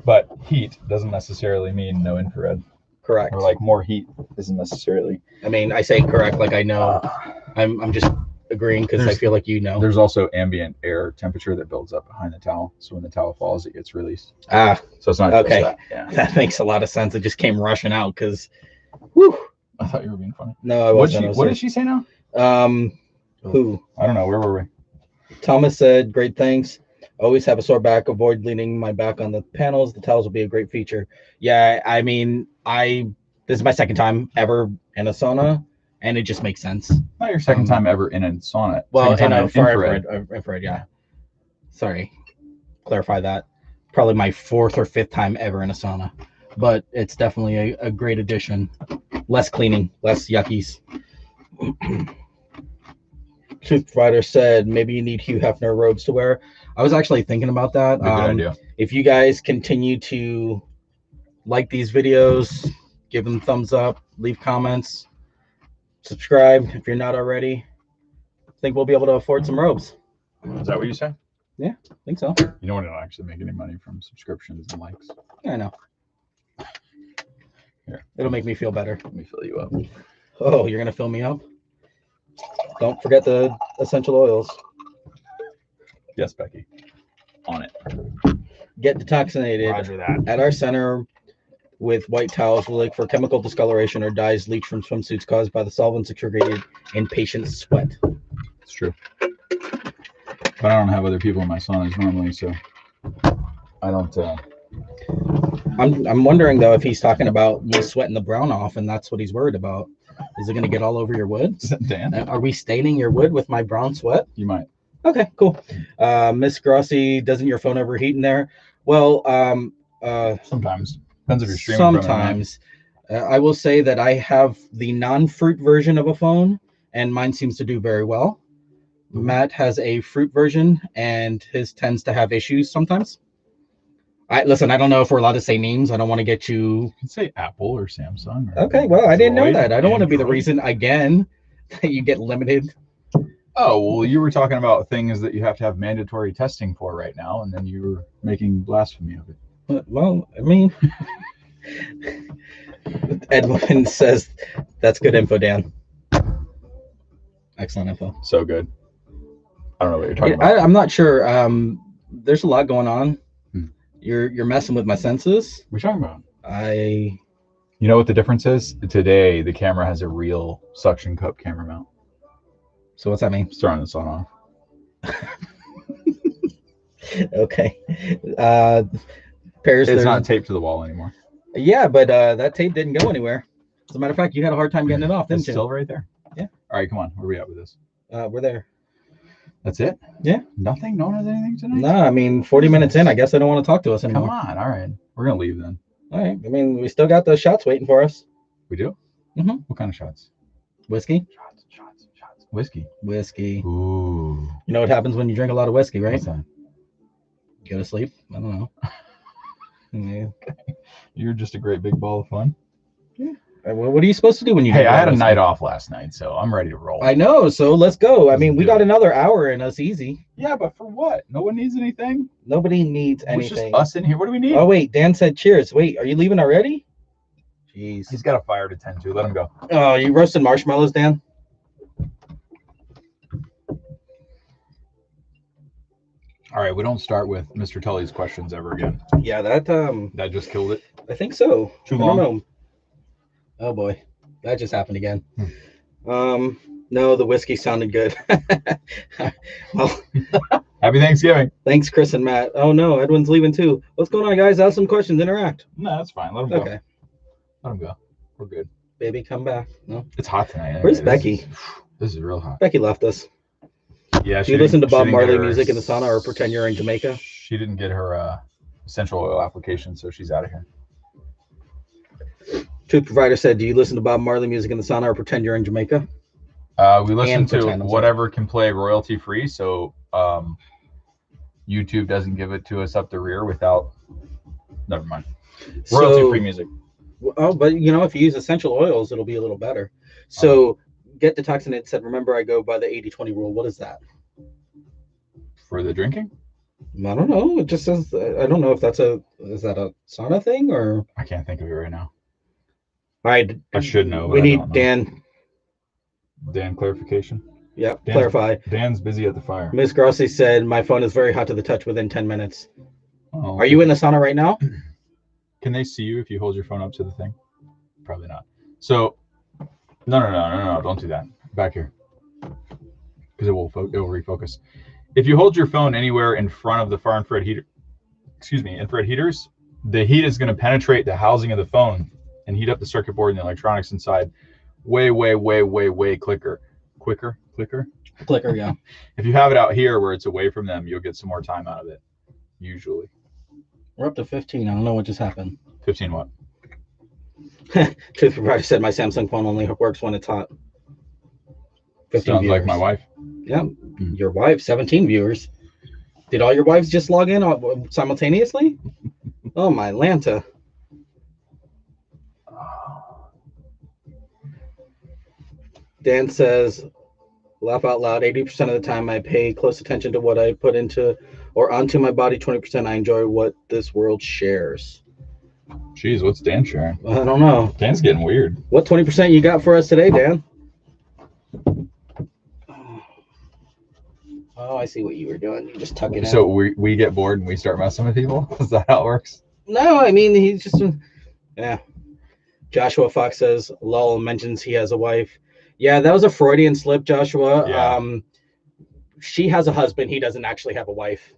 But heat doesn't necessarily mean no infrared. Correct. Or like more heat isn't necessarily. I mean, I say correct like I know. I'm just agreeing because I feel like you know. There's also ambient air temperature that builds up behind the towel. So when the towel falls, it gets released. So it's not okay. That. Yeah. That makes a lot of sense. It just came rushing out because, whew. I thought you were being funny. No, I wasn't. What did she say now? Who? I don't know. Where were we? Thomas said, great, thanks. Always have a sore back. Avoid leaning my back on the panels. The towels will be a great feature. Yeah, I mean, this is my second time ever in a sauna, and it just makes sense. Not your second time ever in a sauna. Well, in a infrared, yeah. Sorry, clarify that. Probably my fourth or fifth time ever in a sauna, but it's definitely a great addition. Less cleaning, less yuckies. Truth Provider said maybe you need Hugh Hefner robes to wear. I was actually thinking about that. Good idea. If you guys continue to like these videos, give them thumbs up, leave comments, subscribe if you're not already. I think we'll be able to afford some robes. Is that what you said? Yeah, I think so. You know what? I don't actually make any money from subscriptions and likes. I know. Here. It'll make me feel better. Let me fill you up. Oh, you're going to fill me up? Don't forget the essential oils. Yes, Becky. On it. Get detoxinated. Roger that. At our center with white towels, we'll look for chemical discoloration or dyes leaked from swimsuits caused by the solvents excreted in patient sweat. It's true. But I don't have other people in my saunas normally, so I don't. I'm wondering though if he's talking about you sweating the brown off, and that's what he's worried about. Is it going to get all over your wood? Dan? Are we staining your wood with my brown sweat? You might. Okay, cool. Miss Grossi, doesn't your phone overheat in there? Well, sometimes. Depends if you're streaming. Sometimes. I will say that I have the non-fruit version of a phone, and mine seems to do very well. Matt has a fruit version, and his tends to have issues sometimes. I don't know if we're allowed to say names. I don't want to get you. You can say Apple or Samsung. Or Okay, well, I didn't know that. I don't want to be the Android. reason again that you get limited. Oh, well, you were talking about things that you have to have mandatory testing for right now, and then you were making blasphemy of it. Well, I mean, Edwin says that's good info, Dan. Excellent info. So good. I don't know what you're talking about. I'm not sure. There's a lot going on. You're messing with my senses. What are you talking about? You know what the difference is? Today, the camera has a real suction cup camera mount. So what's that mean? It's throwing the sun off. Okay. Paris, it's not taped to the wall anymore. Yeah, but that tape didn't go anywhere. As a matter of fact, you had a hard time getting it off, didn't you? It's still right there. Yeah. All right, come on. Where are we at with this? We're there. That's it? Yeah. Nothing? No one has anything tonight? No, I mean, 40 minutes in, I guess they don't want to talk to us anymore. Come on. All right. We're going to leave then. All right. I mean, we still got those shots waiting for us. We do? Mm-hmm. What kind of shots? Whiskey? Shots. Whiskey. Ooh. You know what happens when you drink a lot of whiskey, right? What's that? Go to sleep? I don't know. Yeah. You're just a great big ball of fun. Yeah. Well, what are you supposed to do when you? Hey, I had a night off last night, so I'm ready to roll. I know, so let's go. I mean, we got another hour in us easy. Yeah, but for what? No one needs anything. Nobody needs anything. It's just us in here. What do we need? Oh wait, Dan said cheers. Wait, are you leaving already? Jeez. He's got a fire to tend to. Let him go. Oh, you roasted marshmallows, Dan? All right, we don't start with Mr. Tully's questions ever again. Yeah, that just killed it. I think so. Too long. Oh boy, that just happened again. No, the whiskey sounded good. Well, happy Thanksgiving. Thanks, Chris and Matt. Oh no, Edwin's leaving too. What's going on, guys? Ask some questions. Interact. No, that's fine. Let him go. Okay. Let him go. We're good. Baby, come back. No. It's hot tonight. Where's Becky? This is real hot. Becky left us. Yeah. Do you listen to Bob Marley music in the sauna or pretend you're in Jamaica? She didn't get her essential oil application, so she's out of here. Truth Provider said, do you listen to Bob Marley music in the sauna or pretend you're in Jamaica? We listen to whatever can play royalty free, so YouTube doesn't give it to us up the rear without. Never mind. Royalty free music. Oh, but you know, if you use essential oils, it'll be a little better. So Get Detoxinated said, remember, I go by the 80-20 rule. What is that? For the drinking? I don't know. It just says, I don't know if is that a sauna thing or? I can't think of it right now. All right. I should know. We need Dan. Dan, clarification? Yeah, clarify. Dan's busy at the fire. Ms. Grossi said, my phone is very hot to the touch within 10 minutes. Oh, are you in the sauna right now? Can they see you if you hold your phone up to the thing? Probably not. So, no, don't do that. Back here. Because it will refocus. If you hold your phone anywhere in front of the far infrared heaters, the heat is going to penetrate the housing of the phone and heat up the circuit board and the electronics inside way quicker. Clicker, yeah. If you have it out here where it's away from them, you'll get some more time out of it, usually. We're up to 15. I don't know what just happened. 15 what? Truth Provider said my Samsung phone only works when it's hot. 15 Sounds viewers. Like my wife. Yeah, your wife, 17 viewers. Did all your wives just log in simultaneously? Oh, my Lanta. Dan says, laugh out loud. 80% of the time I pay close attention to what I put into or onto my body. 20% I enjoy what this world shares. Jeez, what's Dan sharing? I don't know. Dan's getting weird. What 20% you got for us today, Dan? Oh, I see what you were doing. You just tuck it in. So we get bored and we start messing with people? Is that how it works? No, I mean, he's just... Yeah. Joshua Fox says, lol, mentions he has a wife. Yeah, that was a Freudian slip, Joshua. Yeah. She has a husband. He doesn't actually have a wife.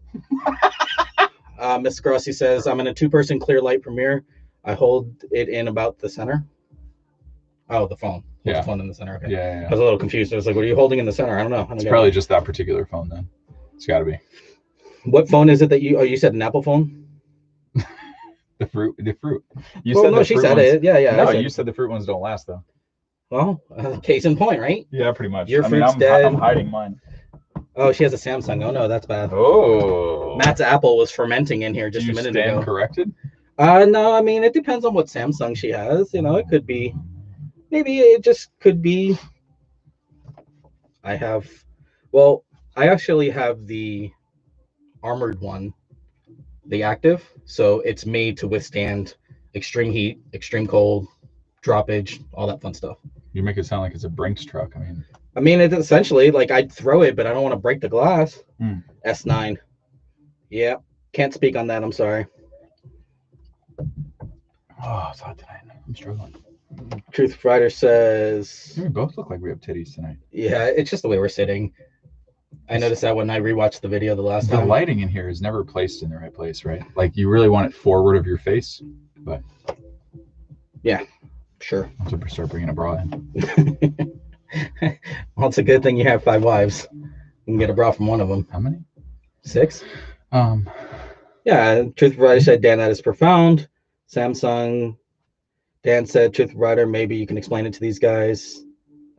Miss Grossi says, I'm in a 2-person clear light premiere. I hold it in about the center. Oh, the phone. Yeah. The phone in the center. Okay. Yeah. I was a little confused. I was like, what are you holding in the center? I don't know. It's probably just that particular phone then. It's got to be. What phone is it that you said an Apple phone? The fruit. You said no, she said ones, it. Yeah. No, you said the fruit ones don't last though. Well, case in point, right? Yeah, pretty much. Your fruit's dead. I'm hiding mine. Oh, she has a Samsung. Oh no, that's bad. Oh. Matt's Apple was fermenting in here Do just you a minute stand ago. corrected? No, I mean it depends on what Samsung she has. You know, it could be. Maybe it just could be. I have. Well, I actually have the armored one, the active. So it's made to withstand extreme heat, extreme cold, droppage, all that fun stuff. You make it sound like it's a Brinks truck. I mean, it's essentially like I'd throw it, but I don't want to break the glass. Hmm. S9. Yeah, can't speak on that. I'm sorry. Oh, it's hot tonight. I'm struggling. Truth Rider says, We both look like we have titties tonight. yeah, it's just the way we're sitting. I noticed that when I rewatched the video the last time. The lighting in here is never placed in the right place, right? Like you really want it forward of your face, but yeah, sure. I'll have to start bringing a bra in. Well, it's a good thing you have 5 wives. You can get a bra from one of them. How many? 6. Um. Yeah, Truth Rider said, Dan, that is profound. Samsung. Dan said, Truth Rider, maybe you can explain it to these guys.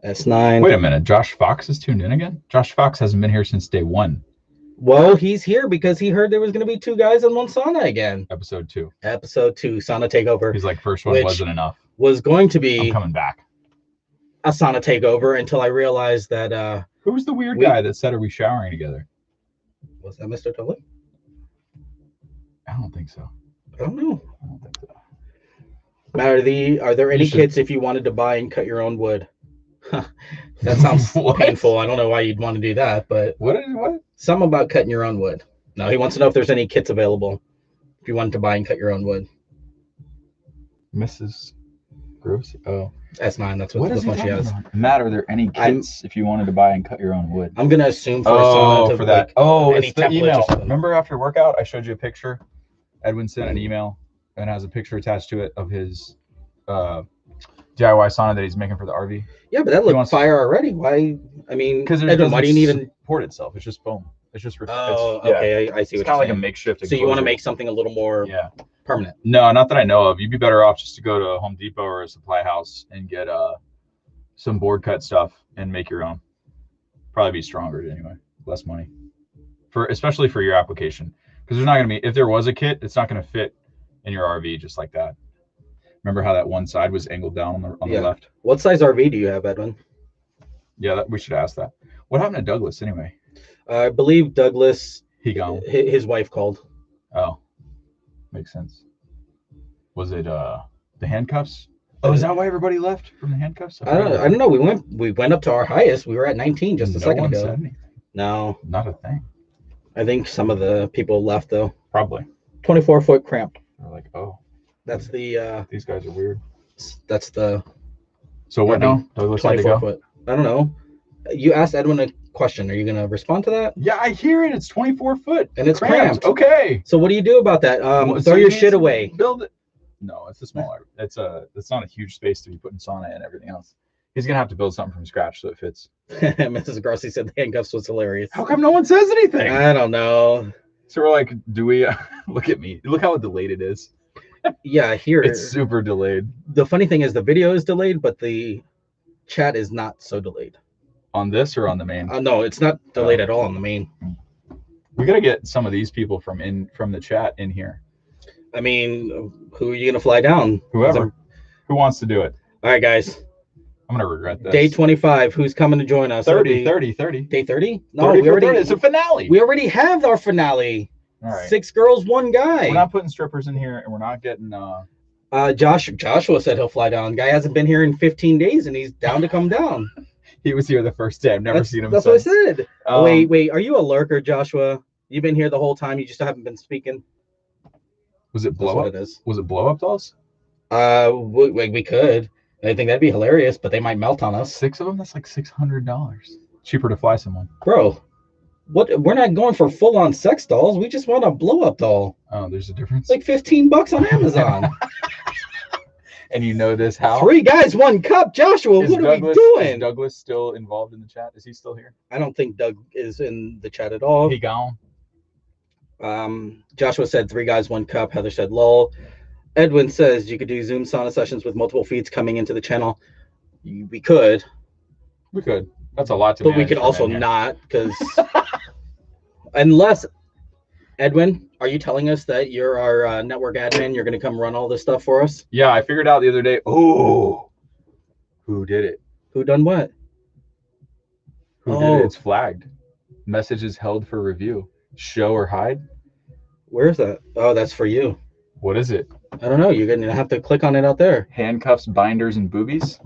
S9. Wait a minute. Josh Fox is tuned in again? Josh Fox hasn't been here since day 1. Well, he's here because he heard there was going to be 2 guys in one sauna again. Episode 2. Episode 2, Sauna Takeover. He's like, first one wasn't enough. Was going to I'm be coming back. a sauna takeover until I realized that Who was the weird guy that said, are we showering together? was that Mr. Tully? I don't think so. I don't know. I don't think so. Matt, are there any kits if you wanted to buy and cut your own wood? That sounds painful. I don't know why you'd want to do that, but What? something about cutting your own wood. No, he wants to know if there's any kits available if you wanted to buy and cut your own wood. Mrs. Gross? Oh. S9, that's What the is he one she has. talking about? Matt, are there any kits if you wanted to buy and cut your own wood? I'm going to assume for a sauna to for that. like, Oh, any it's the template or email. something. Remember after workout, I showed you a picture? Edwin sent an email and has a picture attached to it of his DIY sauna that he's making for the RV. Yeah, but that looked fire already. Why? I mean, Because Edwin, why do you need a support itself? It's just foam. It's just okay, I see it's what kind of you're like a saying. makeshift. So you want to make something a little more permanent? No, not that I know of. You'd be better off just to go to Home Depot or a supply house and get some board cut stuff and make your own. Probably be stronger anyway. Less money especially for your application, because there's not going to be, if there was a kit, it's not going to fit in your RV just like that. Remember how that one side was angled down on the left? What size RV do you have, Edwin? Yeah, we should ask that. What happened to Douglas anyway? I believe Douglas. He gone. His wife called. Oh, makes sense. Was it the handcuffs? Oh, is that why everybody left from the handcuffs? I don't know. We went up to our highest. We were at 19 just a second ago. Said anything. No, not a thing. I think some of the people left though. Probably. 24-foot cramp. They're like, oh, that's the. These guys are weird. That's the. So what now? Douglas 24-foot. I don't know. You asked Edwin a question. Are you gonna respond to that? Yeah, I hear it. It's 24 foot and it's cramped. Okay. So what do you do about that? Throw your shit away. Build it. No, it's a smaller. It's not a huge space to be putting sauna and everything else. He's gonna have to build something from scratch so it fits. Mrs. Grossi said the handcuffs was hilarious. How come no one says anything? I don't know. So we're like, do we look at me? Look how delayed it is. Yeah, here it's super delayed. The funny thing is the video is delayed, but the chat is not so delayed. On this or on the main? No, it's not delayed at all on the main. We gotta get some of these people from the chat in here. I mean, who are you gonna fly down? Whoever. Who wants to do it? All right, guys. I'm gonna regret this. Day 25. Who's coming to join us? 30. Day 30? No, 30 it's a finale. We already have our finale. All right. 6 girls, 1 guy. We're not putting strippers in here, and we're not getting. Joshua said he'll fly down. Guy hasn't been here in 15 days, and he's down to come down. He was here the first day. I've never seen him. That's what I said. Wait. Are you a lurker, Joshua? You've been here the whole time. You just haven't been speaking. Was it blow up? It is. Was it blow up dolls? We could. I think that'd be hilarious, but they might melt on us. 6 of them? That's like $600. Cheaper to fly someone. Bro, what? We're not going for full-on sex dolls. We just want a blow-up doll. Oh, there's a difference. Like $15 on Amazon. And you know this how? 3 guys, 1 cup. Joshua, what are we doing? Is Douglas still involved in the chat? Is he still here? I don't think Doug is in the chat at all. He gone. Joshua said 3 guys, 1 cup. Heather said lol. Edwin says you could do Zoom sauna sessions with multiple feeds coming into the channel. We could. That's a lot to But we manage could for also men here. not, because unless Edwin, are you telling us that you're our network admin? You're going to come run all this stuff for us? Yeah, I figured out the other day. Oh, who did it? Who done what? Who did it? It's flagged. Messages held for review. Show or hide? Where's that? Oh, that's for you. What is it? I don't know. You're going to have to click on it out there. Handcuffs, binders, and boobies?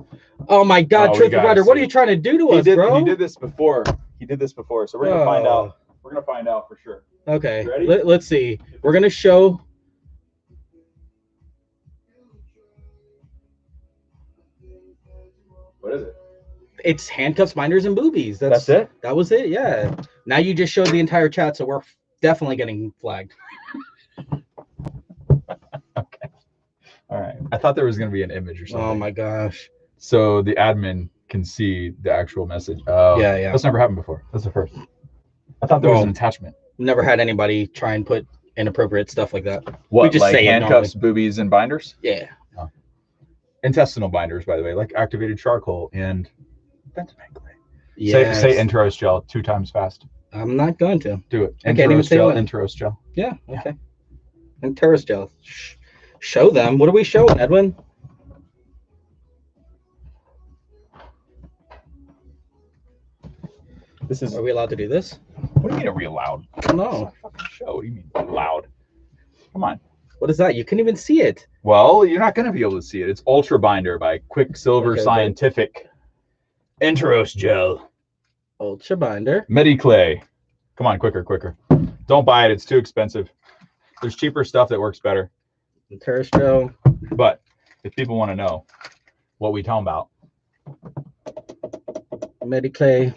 Oh my God, Oh, we Truth gotta Provider, what see. are you trying to do to us, bro? He did this before. He did this before, so we're gonna find out. We're gonna find out for sure. Okay, Ready? let's see. We're gonna show. What is it? It's handcuffs, binders, and boobies. That's it? That was it. Yeah. Now you just showed the entire chat, so we're definitely getting flagged. Okay. All right. I thought there was gonna be an image or something. Oh my gosh. So the admin can see the actual message. Oh, Yeah. That's never happened before. That's the first. I thought there was an attachment. Never had anybody try and put inappropriate stuff like that. What, we just like say handcuffs, boobies, and binders? Yeah. Oh. Intestinal binders, by the way, like activated charcoal and benzene clay. Yes. Say Enteros gel 2 times fast. I'm not going to. Do it. I can't even say gel, when. Enteros gel. Yeah. Okay. And terrace gel. Show them. What are we showing, Edwin? This is. Are we allowed to do this? What do you mean? Are we allowed? No. Fucking show. What do you mean loud? Come on. What is that? You couldn't even see it. Well, you're not going to be able to see it. It's Ultra Binder by Quicksilver Scientific. Enteros gel. Ultra binder. Mediclay. Come on, quicker. Don't buy it. It's too expensive. There's cheaper stuff that works better. Terrace gel. But if people want to know what we talking about, Mediclay.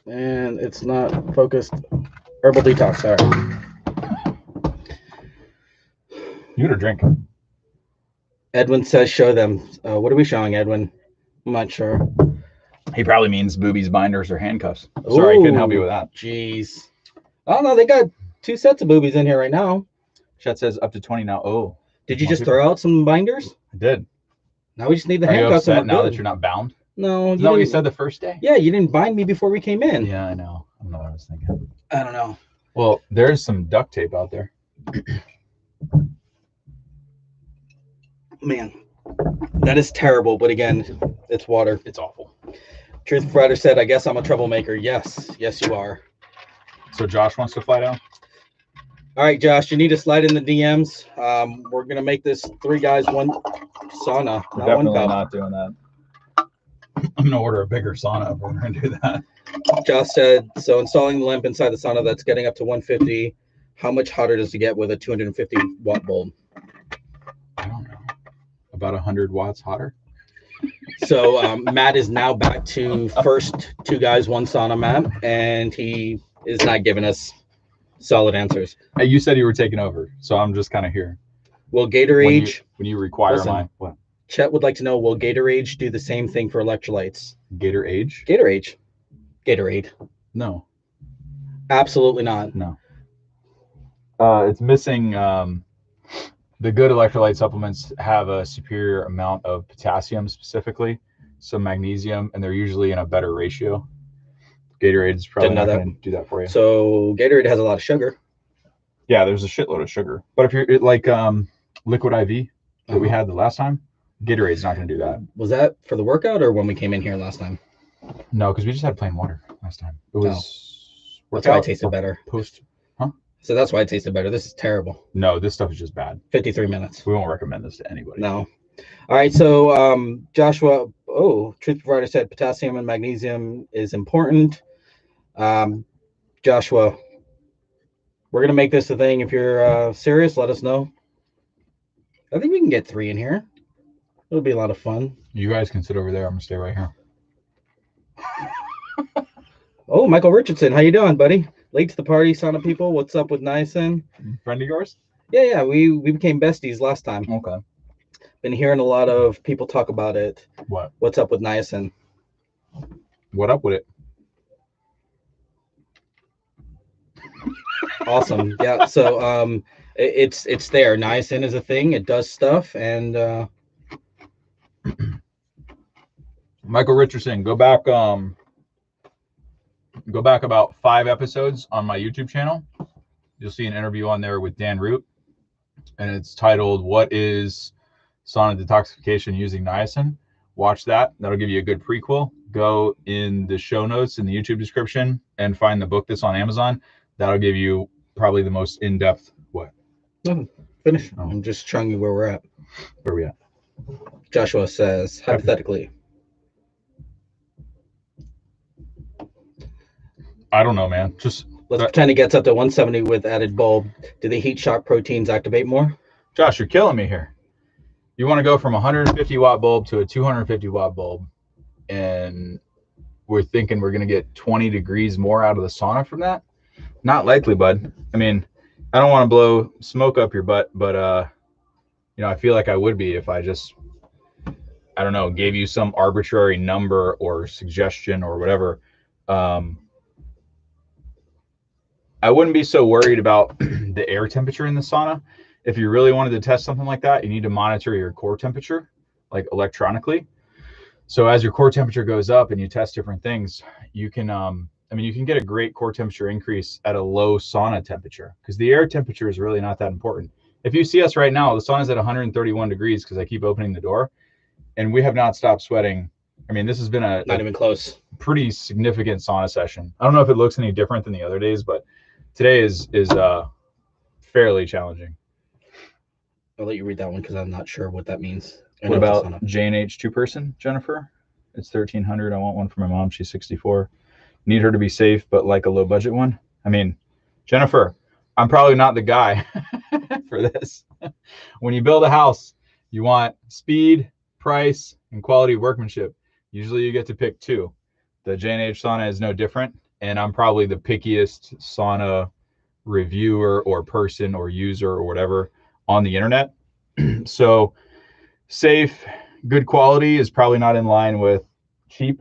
And it's not focused. Herbal detox. Sorry. you got a drink. Edwin says show them. What are we showing, Edwin? I'm not sure. He probably means boobies, binders, or handcuffs. Sorry, I couldn't help you with that. Jeez. I don't know. They got 2 sets of boobies in here right now. Chat says up to 20 now. Oh. Did you just throw out some binders? I did. Now we just need the Are you handcuffs. upset now that you're not bound? No. Is that what you said the first day? Yeah, you didn't bind me before we came in. Yeah, I know. I don't know what I was thinking. I don't know. Well, there's some duct tape out there. Man, that is terrible. But again, it's water. It's awful. Truth Provider said, I guess I'm a troublemaker. Yes, you are. So Josh wants to fly down? All right, Josh, you need to slide in the DMs. We're going to make this 3 guys, 1 sauna. We're definitely not doing that. I'm going to order a bigger sauna if we're going to do that. Josh said, so installing the lamp inside the sauna that's getting up to 150, how much hotter does it get with a 250 watt bulb? I don't know. About 100 watts hotter? So Matt is now back to first 2 guys, 1 sauna, Matt, and he is not giving us solid answers. Hey, you said you were taking over, so I'm just kind of here. Will Gatorade, when you require listen, what? Chet would like to know, will Gatorade do the same thing for electrolytes? Gatorade? Gatorade. No. Absolutely not. No. It's missing. The good electrolyte supplements have a superior amount of potassium specifically, some magnesium, and they're usually in a better ratio. Gatorade is probably not going to do that for you. So Gatorade has a lot of sugar. Yeah, there's a shitload of sugar. But if you're like Liquid IV that we had the last time, Gatorade's not going to do that. Was that for the workout or when we came in here last time? No, because we just had plain water last time. It was. That's why it tasted better. So that's why it tasted better. This is terrible. No, this stuff is just bad. 53 minutes. We won't recommend this to anybody. No. All right. So Joshua, Truth Provider said potassium and magnesium is important. Joshua, we're going to make this a thing. If you're serious, let us know. I think we can get 3 in here. It'll be a lot of fun. You guys can sit over there. I'm going to stay right here. Oh, Michael Richardson. How you doing, buddy? Late to the party, sauna people. What's up with niacin? Friend of yours? Yeah. We became besties last time. Okay. Been hearing a lot of people talk about it. What? What's up with niacin? What up with it? Awesome. Yeah. So it's there. Niacin is a thing. It does stuff, and Michael Richardson, go back about 5 episodes on my YouTube channel. You'll see an interview on there with Dan Root, and it's titled "What is Sauna Detoxification Using Niacin?" Watch that. That'll give you a good prequel. Go in the show notes in the YouTube description and find the book that's on Amazon. That'll give you probably the most in-depth. What? Nothing. Finish. Oh. I'm just showing you where we're at. Where are we at? Joshua says, hypothetically. I don't know, man. Just let's pretend it gets up to 170 with added bulb. Do the heat shock proteins activate more? Josh, you're killing me here. You want to go from a 150 watt bulb to a 250 watt bulb, and we're thinking we're going to get 20 degrees more out of the sauna from that? Not likely, bud. I mean, I don't want to blow smoke up your butt, but you know, I feel like I would be if I just, I don't know, gave you some arbitrary number or suggestion or whatever. I wouldn't be so worried about the air temperature in the sauna. If you really wanted to test something like that, you need to monitor your core temperature, like electronically. So as your core temperature goes up and you test different things, you can, I mean, you can get a great core temperature increase at a low sauna temperature, because the air temperature is really not that important. If you see us right now, the sauna is at 131 degrees because I keep opening the door, and we have not stopped sweating. I mean, this has been not even close. Pretty significant sauna session. I don't know if it looks any different than the other days, but today is fairly challenging. I'll let you read that one because I'm not sure what that means. What about J&H 2-person, Jennifer? It's 1,300. I want one for my mom. She's 64. Need her to be safe, but like a low budget one. I mean, Jennifer, I'm probably not the guy for this. When you build a house, you want speed, price, and quality workmanship. Usually you get to pick 2. The J&H sauna is no different, and I'm probably the pickiest sauna reviewer or person or user or whatever on the internet. So safe, good quality is probably not in line with cheap.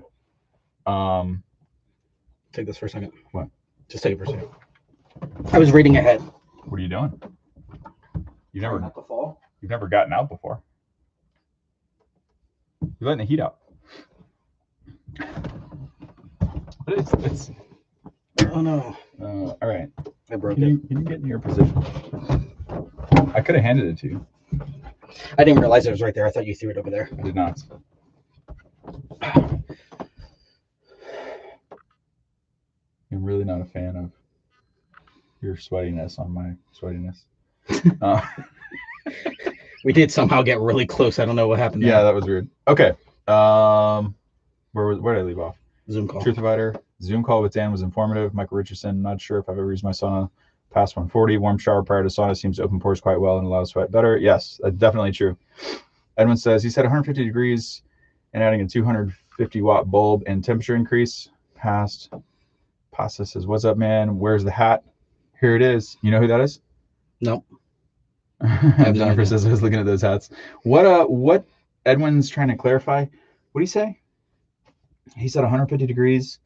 Take this for a second. What? Just take it for a second. I was reading ahead. What are you doing? You've never gotten out before. You're letting the heat out. But it's oh no. All right. I broke it. Can you get in your position? I could have handed it to you. I didn't realize it was right there. I thought you threw it over there. I did not. I'm really not a fan of your sweatiness on my sweatiness. We did somehow get really close. I don't know what happened there. Yeah, that was weird. Okay. Where did I leave off? Zoom call. Truth Provider. Zoom call with Dan was informative. Michael Richardson, not sure if I've ever used my sauna past 140. Warm shower prior to sauna seems to open pores quite well and allows sweat better. Yes, definitely true. Edwin says he said 150 degrees and adding a 250 watt bulb and temperature increase. Pasta says, what's up, man? Where's the hat? Here it is. You know who that is? No. Jennifer says I was looking at those hats. What Edwin's trying to clarify? What did he say? He said 150 degrees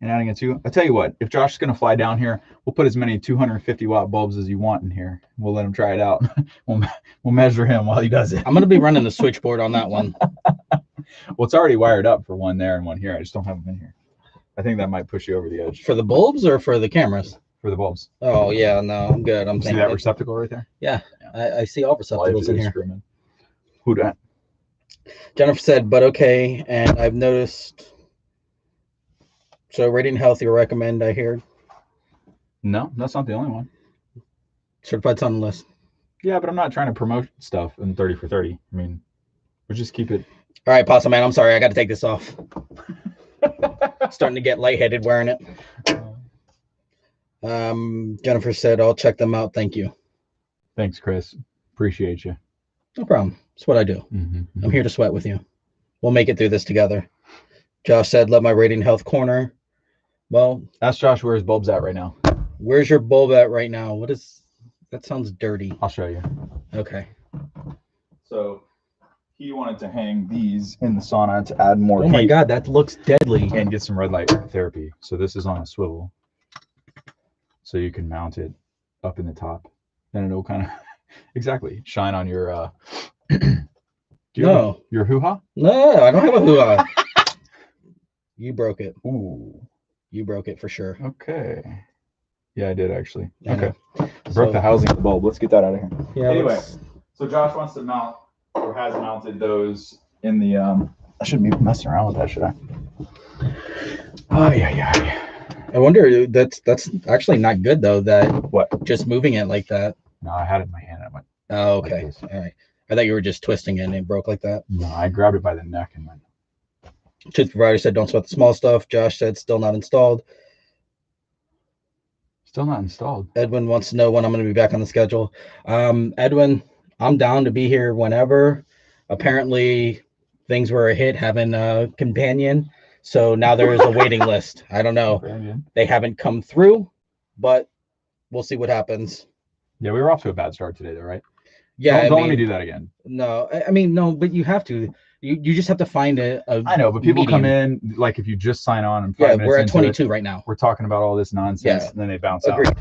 and adding a 2. I tell you what, if Josh is going to fly down here, we'll put as many 250 watt bulbs as you want in here. We'll let him try it out. We'll measure him while he does it. I'm going to be running the switchboard on that one. Well, it's already wired up for one there and one here. I just don't have them in here. I think that might push you over the edge. For the bulbs or for the cameras? For the bulbs. Oh, yeah, no, I'm good. I'm see that receptacle right there? Yeah, I see all receptacles in here. Who that? Jennifer said, but okay, and I've noticed. So Radiant Health, you recommend, I hear? No, that's not the only one. Certified's on the list. Yeah, but I'm not trying to promote stuff in 30 for 30. I mean, we'll just keep it. All right, Pasta Man, I'm sorry. I got to take this off. Starting to get lightheaded wearing it. Jennifer said, I'll check them out. Thank you. Thanks, Chris. Appreciate you. No problem. It's what I do. I'm here to sweat with you. We'll make it through this together. Josh said, love my Radiant Health corner. Well, ask Josh where his bulb's at right now. Where's your bulb at right now? What is that? Sounds dirty. I'll show you. Okay. So he wanted to hang these in the sauna to add more heat. Oh my God, that looks deadly. And get some red light therapy. So this is on a swivel. So you can mount it up in the top. And it'll kind of exactly shine on your do you have your hoo-ha? No, I don't have a hoo-ha. You broke it. Ooh. You broke it for sure. Okay. Yeah, I did actually. I know. Okay. Broke the housing bulb. Let's get that out of here. Yeah. Anyway, so Josh wants to mount or has mounted those in the I shouldn't be messing around with that, should I? Oh yeah. I wonder, that's actually not good though, that What? just moving it like that. No, I had it in my hand. I went. Oh, okay. Like this. All right. I thought you were just twisting it and it broke like that. No, I grabbed it by the neck and went. Tooth provider said don't sweat the small stuff. Josh said still not installed. Still not installed. Edwin wants to know when I'm going to be back on the schedule. Edwin, I'm down to be here whenever. Apparently, things were a hit having a companion. So now there is a waiting list. I don't know. Companion. They haven't come through, but we'll see what happens. Yeah, we were off to a bad start today, though, right? Yeah, don't let me do that again. No, I mean, no, but you have to. You just have to find a I know, but people medium. come in, like if you just sign on and we're at 22 right now. We're talking about all this nonsense, and then they bounce Agreed. out.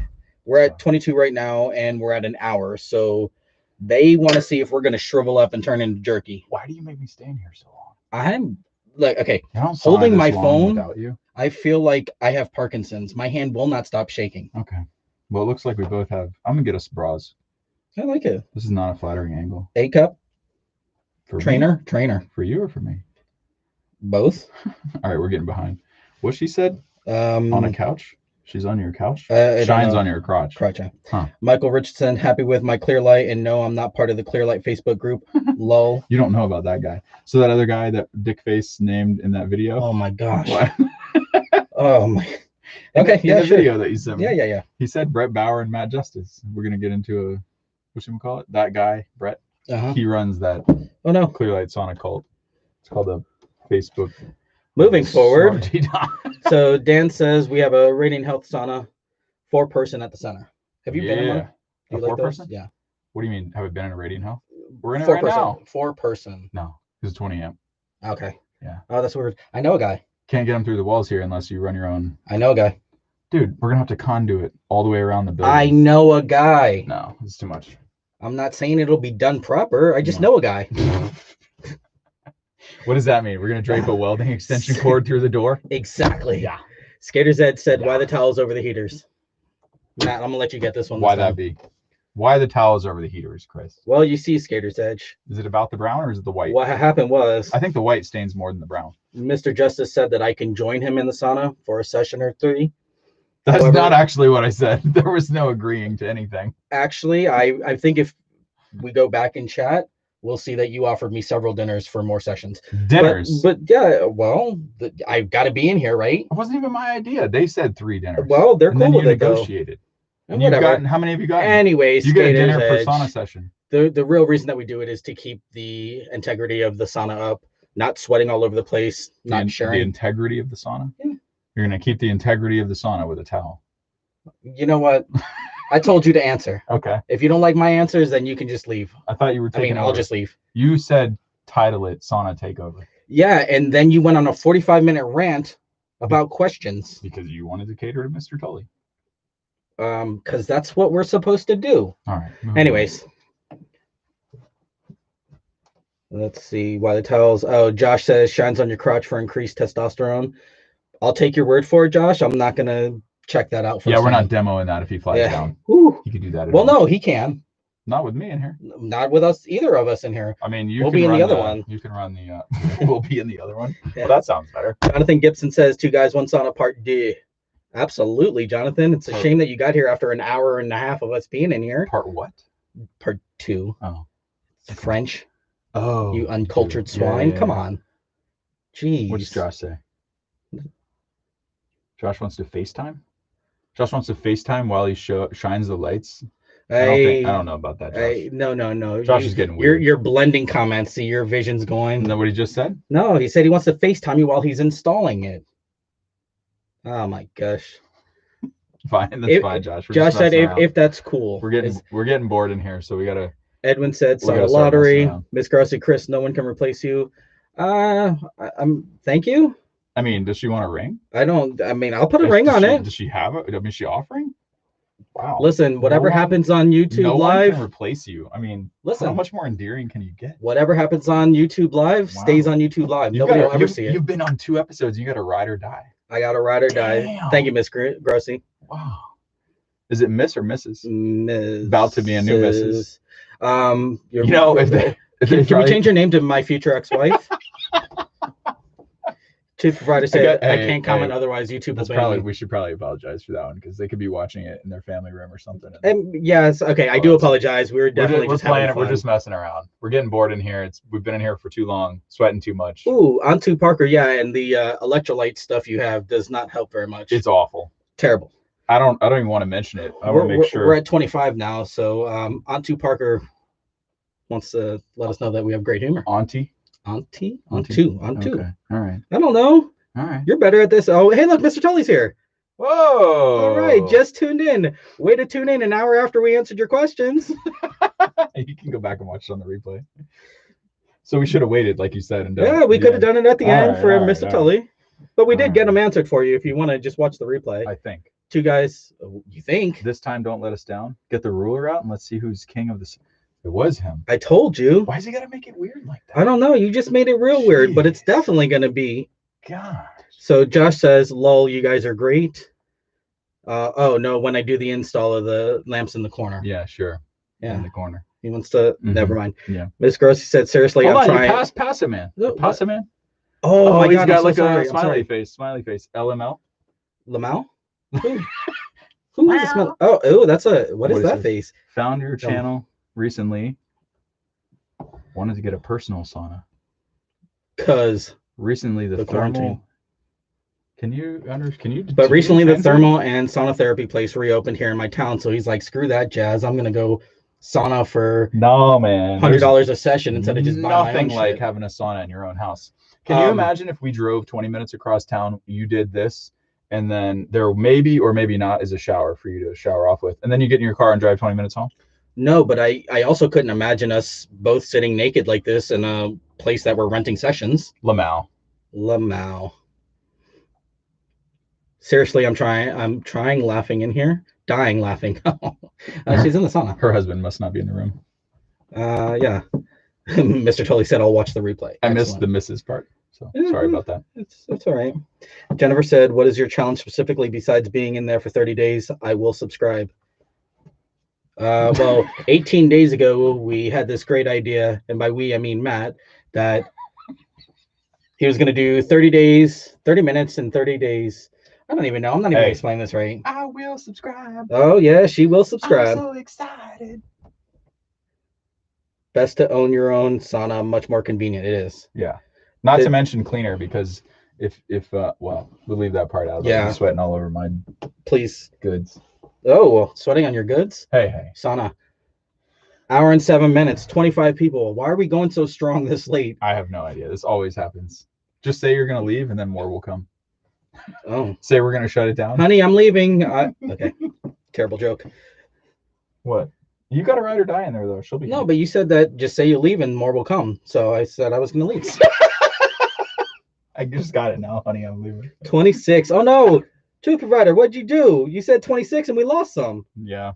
We're at 22 right now, and we're at an hour. So they want to see if we're going to shrivel up and turn into jerky. Why do you make me stand here so long? I'm like, okay, holding my phone without you. I feel like I have Parkinson's. My hand will not stop shaking. Okay. Well, it looks like we both have. I'm going to get us bras. I like it. This is not a flattering angle. A cup. For trainer. For you or for me? Both. All right, we're getting behind. What she said? On a couch? She's on your couch? Shines on your crotch. Crotch, yeah. Huh. Michael Richardson, happy with my clear light, and no, I'm not part of the clear light Facebook group. Lol. You don't know about that guy. So that other guy that Dick Face named in that video? Oh my gosh. What? Oh my. Okay, in the video that you sent me. Yeah. He said Brett Bauer and Matt Justice. We're going to get into a, whatchamacallit? That guy, Brett. He runs that Clear Light Sauna cult. It's called a Facebook. Moving forward. So Dan says we have a Radiant Health sauna, 4-person at the center. Have you been in one? A 4-person? Yeah. What do you mean? Have we been in a Radiant Health? We're in it right now. 4-person. No, it's 20 amp. Okay. Yeah. Oh, that's weird. I know a guy. Can't get them through the walls here unless you run your own. I know a guy. Dude, we're gonna have to conduit all the way around the building. I know a guy. No, it's too much. I'm not saying it'll be done proper. I just know a guy. What does that mean? We're going to drape a welding extension cord through the door? Exactly. Yeah. Skater's Ed said, why the towels over the heaters? Matt, I'm going to let you get this one. Why that be? Why the towels over the heaters, Chris? Well, you see Skater's Edge. Is it about the brown or is it the white? What happened was... I think the white stains more than the brown. Mr. Justice said that I can join him in the sauna for a session or 3. That's not actually what I said. There was no agreeing to anything. Actually, I think if we go back and chat, we'll see that you offered me several dinners for more sessions. Dinners? But yeah, well, I've got to be in here, right? It wasn't even my idea. They said 3 dinners. Well, they're cool with it, though. Negotiated. And you've gotten, how many have you gotten? Anyways, you get a dinner per sauna session. The real reason that we do it is to keep the integrity of the sauna up, not sweating all over the place, not sharing. The integrity of the sauna? Yeah. You're going to keep the integrity of the sauna with a towel. You know what? I told you to answer. Okay. If you don't like my answers, then you can just leave. I thought you were taking I'll just leave. You said title it Sauna Takeover. Yeah, and then you went on a 45-minute rant about questions. Because you wanted to cater to Mr. Tully. Because that's what we're supposed to do. All right. Anyways. Let's see why the towels. Oh, Josh says shines on your crotch for increased testosterone. I'll take your word for it, Josh. I'm not going to check that out. Yeah, we're not demoing that if he flies down. Whew. He could do that. Well, no, he can. Not with me in here. Not with us, either of us in here. I mean, we'll be in the other one. You can run the. We'll be in the other one. Yeah. Well, that sounds better. Jonathan Gibson says 2 guys, 1 sauna, part D. Absolutely, Jonathan. It's a shame that you got here after an hour and a half of us being in here. Part what? Part 2. Oh, it's French. Oh, you uncultured swine. Yeah. Come on. Jeez. What does Josh say? Josh wants to FaceTime. Josh wants to FaceTime while he shines the lights. I don't know about that, Josh. No. Josh is getting weird. You're blending comments. See, your vision's going. Isn't that what he just said? No, he said he wants to FaceTime you while he's installing it. Oh my gosh. Fine, that's fine, Josh. Josh said if that's cool. We're getting bored in here, so we gotta. Edwin said sauna lottery. Miss Garcia, Chris, no one can replace you. Thank you. I mean, does she want a ring? I'll put a ring on it. Does she have it? I mean, is she offering? Wow. Listen, whatever happens on YouTube no Live, one can replace you. I mean, listen, how much more endearing can you get? Whatever happens on YouTube Live stays on YouTube Live. Nobody will ever see it. You've been on 2 episodes. You got a ride or die. I got a ride or die. Damn. Thank you, Miss Grossi. Wow. Is it Miss or Mrs.? Miss. About to be a new Mrs. You know, can we change your name to my future ex-wife? Truth Provider said, I can't comment, otherwise YouTube will ban me. We should probably apologize for that one, because they could be watching it in their family room or something. And yes, okay, I do apologize. We're definitely just playing it. We're just messing around. We're getting bored in here. We've been in here for too long, sweating too much. Ooh, onto Parker, yeah, and the electrolyte stuff you have does not help very much. It's awful. Terrible. I don't even want to mention it. I want to make sure. We're at 25 now, so onto Parker wants to let us know that we have great humor. Auntie. Okay. All right. I don't know. All right. You're better at this. Oh, hey, look, Mr. Tully's here. Whoa. All right, just tuned in. Way to tune in an hour after we answered your questions. You can go back and watch it on the replay. So we should have waited, like you said. And yeah, we could have done it at the end for Mr. Tully. But we did get them answered for you if you want to just watch the replay. I think. 2 guys, you think? This time, don't let us down. Get the ruler out and let's see who's king of this. It was him. I told you. Why is he got to make it weird like that? I don't know. You just made it real weird, but it's definitely going to be. Gosh. So Josh says, lol, you guys are great. Oh, no, when I do the install of the lamps in the corner. Yeah, sure. Yeah. In the corner. He wants to. Never mind. Yeah. Miss Grossi said, seriously, I'm trying. Pass him, man. Pass him, man. Oh, my he's God. Got like a smiley face. Smiley face. LML. Lamau? Who is this? Oh, that's what is that face? Found your channel recently. Wanted to get a personal sauna. Cause recently the thermal. Can you? But recently the thermal and sauna therapy place reopened here in my town. So he's like, screw that jazz. I'm gonna go sauna for $100 a session instead of just buying my own like shit. Having a sauna in your own house. Can you imagine if we drove 20 minutes across town, you did this, and then there maybe or maybe not is a shower for you to shower off with, and then you get in your car and drive 20 minutes home? No, but I also couldn't imagine us both sitting naked like this in a place that we're renting sessions. Lamau. Seriously, I'm trying laughing in here. Dying laughing. She's in the sauna. Her husband must not be in the room. Yeah. Mr. Tully said I'll watch the replay. I missed the Mrs. part. So sorry about that. It's all right. Jennifer said, what is your challenge specifically besides being in there for 30 days? I will subscribe. Well, 18 days ago, we had this great idea, and by we, I mean Matt, that he was going to do 30 minutes in 30 days. I don't even know. I'm not even explaining this right. I will subscribe. Oh, yeah, she will subscribe. I'm so excited. Best to own your own sauna, much more convenient. It is. Yeah. Not to mention cleaner, because if well, we'll leave that part out. Yeah. I'm sweating all over my goods. Oh, well, sweating on your goods? Hey. Sauna. Hour and 7 minutes, 25 people. Why are we going so strong this late? I have no idea. This always happens. Just say you're going to leave and then more will come. Oh. Say we're going to shut it down. Honey, I'm leaving. Okay. Terrible joke. What? You got a ride or die in there, though. She'll be. No, but you said that just say you leave and more will come. So I said I was going to leave. I just got it now, honey. I'm leaving. 26. Oh, no. Truth Provider, what'd you do? You said 26 and we lost some. Yeah.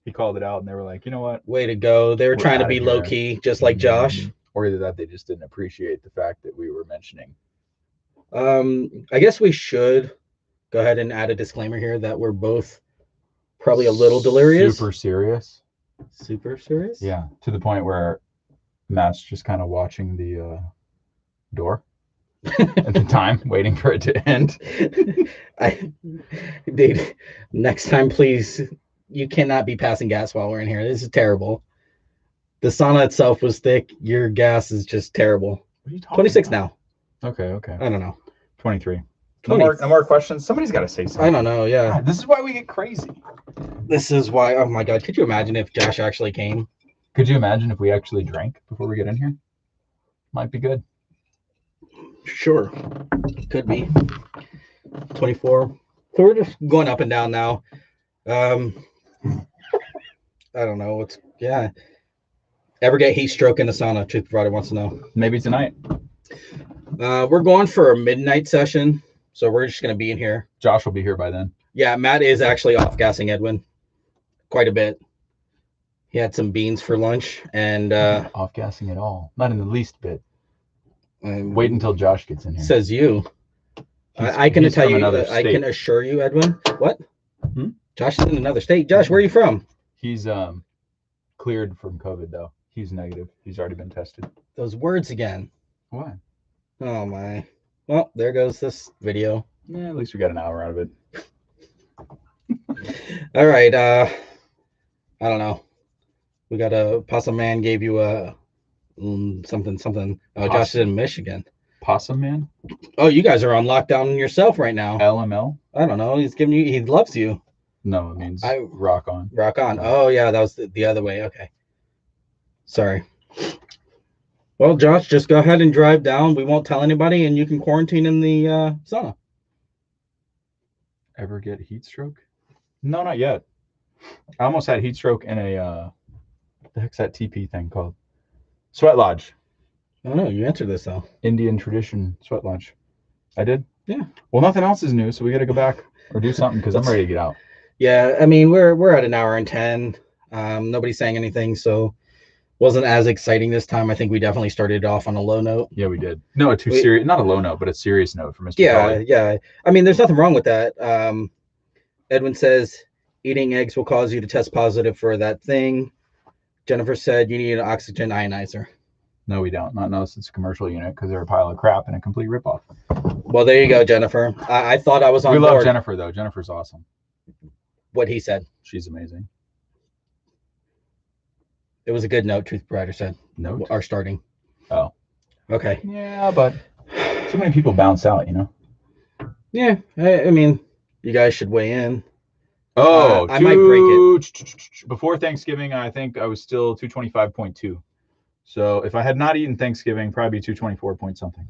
He called it out and they were like, you know what? Way to go. They were trying to be low key, just like Josh. Or either that they just didn't appreciate the fact that we were mentioning. I guess we should go ahead and add a disclaimer here that we're both probably a little delirious. Super serious. Yeah. To the point where Matt's just kind of watching the door at the time, waiting for it to end. Dude, next time, please. You cannot be passing gas while we're in here. This is terrible. The sauna itself was thick. Your gas is just terrible. What are you talking 26 about? now. Okay. I don't know. 23. No more questions. Somebody's got to say something. I don't know. Yeah. God, this is why we get crazy. This is why. Oh my God. Could you imagine if Josh actually came? Could you imagine if we actually drank before we get in here? Might be good. Sure. Could be. 24. So we're just going up and down now. I don't know. Ever get heat stroke in the sauna? Truth Provider wants to know. Maybe tonight. We're going for a midnight session, so we're just going to be in here. Josh will be here by then. Yeah, Matt is actually off gassing Edwin. quite a bit. He had some beans for lunch, and Not off-gassing at all. Not in the least bit. Wait until Josh gets in here. Says you. I can tell you. I can assure you, Edwin. What? Josh is in another state. Josh, where are you from? He's cleared from COVID though. He's negative. He's already been tested. Those words again. Why? Oh my. Well, there goes this video. Yeah, at least we got an hour out of it. All right. I don't know. We got a Possum Man gave you a something. Oh, Josh is in Michigan. Possum Man? Oh, you guys are on lockdown yourself right now. LML? I don't know. He's giving you. He loves you. No, it means rock on. Rock on. Oh yeah, that was the other way. Okay. Sorry. Well, Josh, just go ahead and drive down. We won't tell anybody, and you can quarantine in the sauna. Ever get heat stroke? No, not yet. I almost had heat stroke in a what the heck's that TP thing called? Sweat lodge. Oh no, you answered this though. Indian tradition sweat lodge. I did? Yeah. Well, nothing else is new, so we got to go back or do something because I'm ready to get out. Yeah, I mean we're at an hour and 10. Nobody's saying anything, so wasn't as exciting this time. I think we definitely started off on a low note. Yeah, we did. No, a serious, not a low note, but a serious note for Mr. Yeah, yeah. I mean, there's nothing wrong with that. Edwin says eating eggs will cause you to test positive for that thing. Jennifer said you need an oxygen ionizer. No, we don't. Not unless it's a commercial unit because they're a pile of crap and a complete ripoff. Well, there you go, Jennifer. I thought I was on board. We love Jennifer, though. Jennifer's awesome. What he said. She's amazing. It was a good note, Truth Brighter said. Note? Our starting. Oh. Okay. Yeah, but so many people bounce out, you know? Yeah. I mean, you guys should weigh in. Oh, I might break it. Before Thanksgiving, I think I was still 225.2. So if I had not eaten Thanksgiving, probably 224 point something.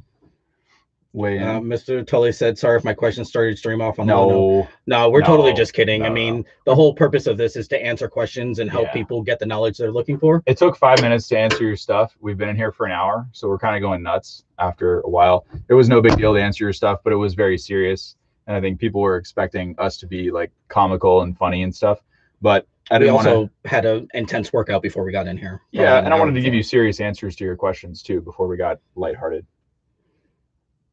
Weigh in. Mr. Tully said, sorry if my question started to stream off on No, we're totally just kidding. No, I mean, the whole purpose of this is to answer questions and help people get the knowledge they're looking for. It took 5 minutes to answer your stuff. We've been in here for an hour, so we're kind of going nuts after a while. It was no big deal to answer your stuff, but it was very serious. And I think people were expecting us to be like comical and funny and stuff. But we also had an intense workout before we got in here. Yeah, and I wanted to give you serious answers to your questions too before we got lighthearted.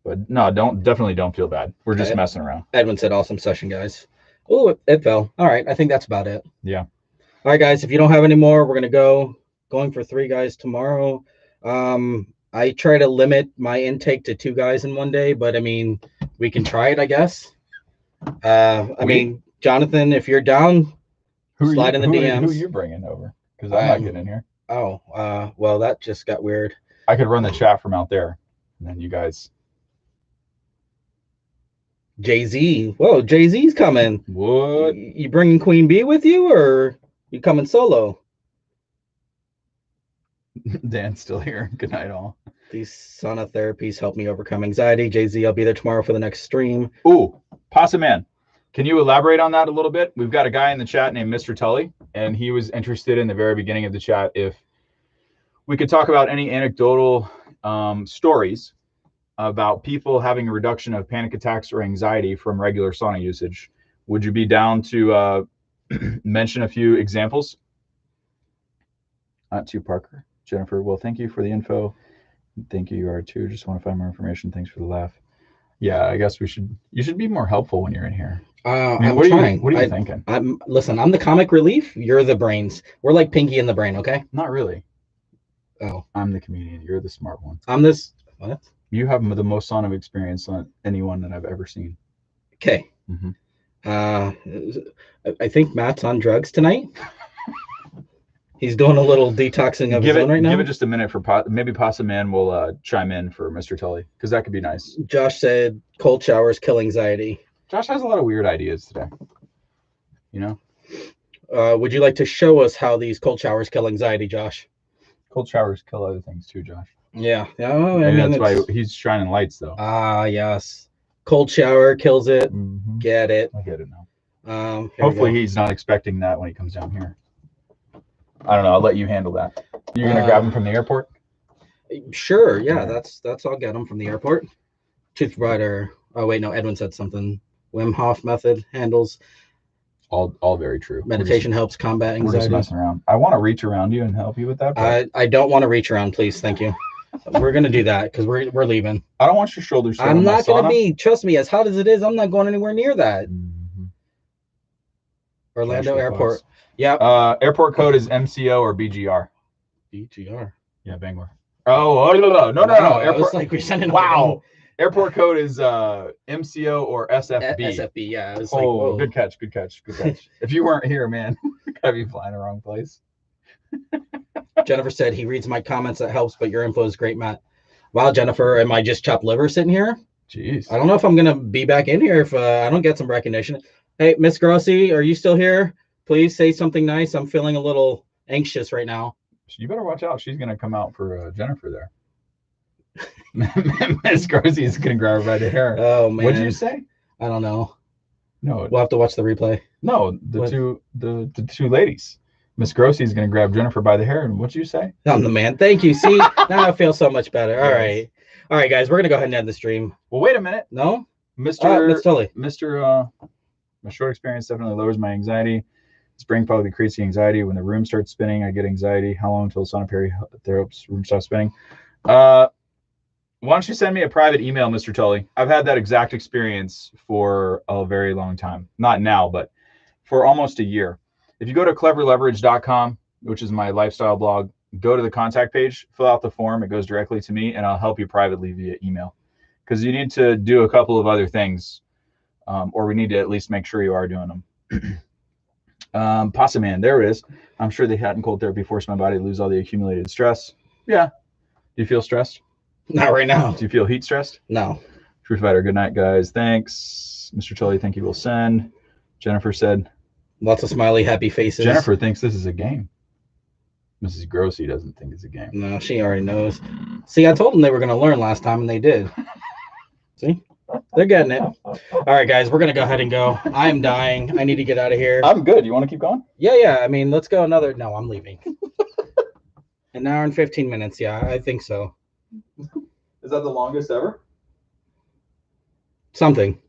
But no, definitely don't feel bad. We're just messing around. Edwin said, awesome session, guys. Oh, it fell. All right, I think that's about it. Yeah. All right, guys, if you don't have any more, we're going for 3 guys tomorrow. I try to limit my intake to 2 guys in one day, but I mean, we can try it, I guess. I mean, Jonathan, if you're down, slide in the DMs. Who are you bringing over? Because I'm not getting in here. Oh, well, that just got weird. I could run the chat from out there, and then you guys. Jay-Z. Whoa, Jay-Z's coming. What? You bringing Queen Bee with you, or you coming solo? Dan's still here. Good night, all. These sauna therapies help me overcome anxiety. Jay-Z, I'll be there tomorrow for the next stream. Ooh, Possum Man. Can you elaborate on that a little bit? We've got a guy in the chat named Mr. Tully, and he was interested in the very beginning of the chat if we could talk about any anecdotal stories about people having a reduction of panic attacks or anxiety from regular sauna usage. Would you be down to mention a few examples? Not too, Parker. Jennifer, well, thank you for the info. Thank you, you are too. Just want to find more information. Thanks for the laugh. Yeah, I guess you should be more helpful when you're in here. I'm what trying. What are you thinking? Listen, I'm the comic relief. You're the brains. We're like Pinky and the Brain, okay? Not really. Oh. I'm the comedian. You're the smart one. I'm this. What? You have the most sauna experience on anyone that I've ever seen. Okay. Mm-hmm. I think Matt's on drugs tonight. He's doing a little detoxing of his own right now. Give it just a minute for maybe Possum Man will chime in for Mr. Tully, because that could be nice. Josh said cold showers kill anxiety. Josh has a lot of weird ideas today. You know? Would you like to show us how these cold showers kill anxiety, Josh? Cold showers kill other things too, Josh. Yeah. Maybe that's why he's shining lights, though. Ah, yes. Cold shower kills it. Mm-hmm. Get it. I get it now. Hopefully he's not expecting that when he comes down here. I don't know. I'll let you handle that. You're going to grab him from the airport? Sure. Yeah, that's I'll get him from the airport. Tooth Rider. Oh, wait, no. Edwin said something. Wim Hof method handles. All very true. Meditation helps combat We're just anxiety. messing around. I want to reach around you and help you with that. But I don't want to reach around, please. Thank you. We're gonna do that because we're leaving. I don't want your shoulders. I'm not gonna be. Trust me, as hot as it is, I'm not going anywhere near that. Mm-hmm. Orlando Airport. Yeah. Airport code is MCO or BGR. BGR. Yeah, Bangor. Oh, no. Airport. Like we're sending. Wow. Airport code is MCO or SFB. SFB. Yeah. It's like, good catch. If you weren't here, man, gotta be flying the wrong place. Jennifer said he reads my comments. That helps, but your info is great, Matt. Wow, Jennifer, am I just chopped liver sitting here? Jeez. I don't know if I'm gonna be back in here if I don't get some recognition. Hey, Miss Grossi, are you still here? Please say something nice. I'm feeling a little anxious right now. You better watch out. She's gonna come out for Jennifer there. Miss Grossi is gonna grab her by the hair. Oh man. What did you say? I don't know. No. We'll have to watch the replay. No, the two ladies. Miss Grossi is going to grab Jennifer by the hair. And what'd you say? I'm the man. Thank you. See, now I feel so much better. All right. All right, guys. We're going to go ahead and end the stream. Well, wait a minute. No? Mr. Tully. My short experience definitely lowers my anxiety. Spring probably creates the anxiety. When the room starts spinning, I get anxiety. How long until the sauna room stops spinning? Why don't you send me a private email, Mr. Tully? I've had that exact experience for a very long time. Not now, but for almost a year. If you go to cleverleverage.com, which is my lifestyle blog, go to the contact page, fill out the form. It goes directly to me, and I'll help you privately via email. Because you need to do a couple of other things, or we need to at least make sure you are doing them. Pasta Man, there it is. I'm sure the hot and cold therapy forced my body to lose all the accumulated stress. Yeah. Do you feel stressed? Not right now. Do you feel heat stressed? No. Truth Fighter, good night, guys. Thanks. Mr. Tully, thank you will send. Jennifer said, lots of smiley, happy faces. Jennifer thinks this is a game. Mrs. Grossi doesn't think it's a game. No, she already knows. See, I told them they were going to learn last time, and they did. See? They're getting it. All right, guys, we're going to go ahead and go. I am dying. I need to get out of here. I'm good. You want to keep going? Yeah. I mean, let's go another. No, I'm leaving. An hour and 15 minutes. Yeah, I think so. Is that the longest ever? Something.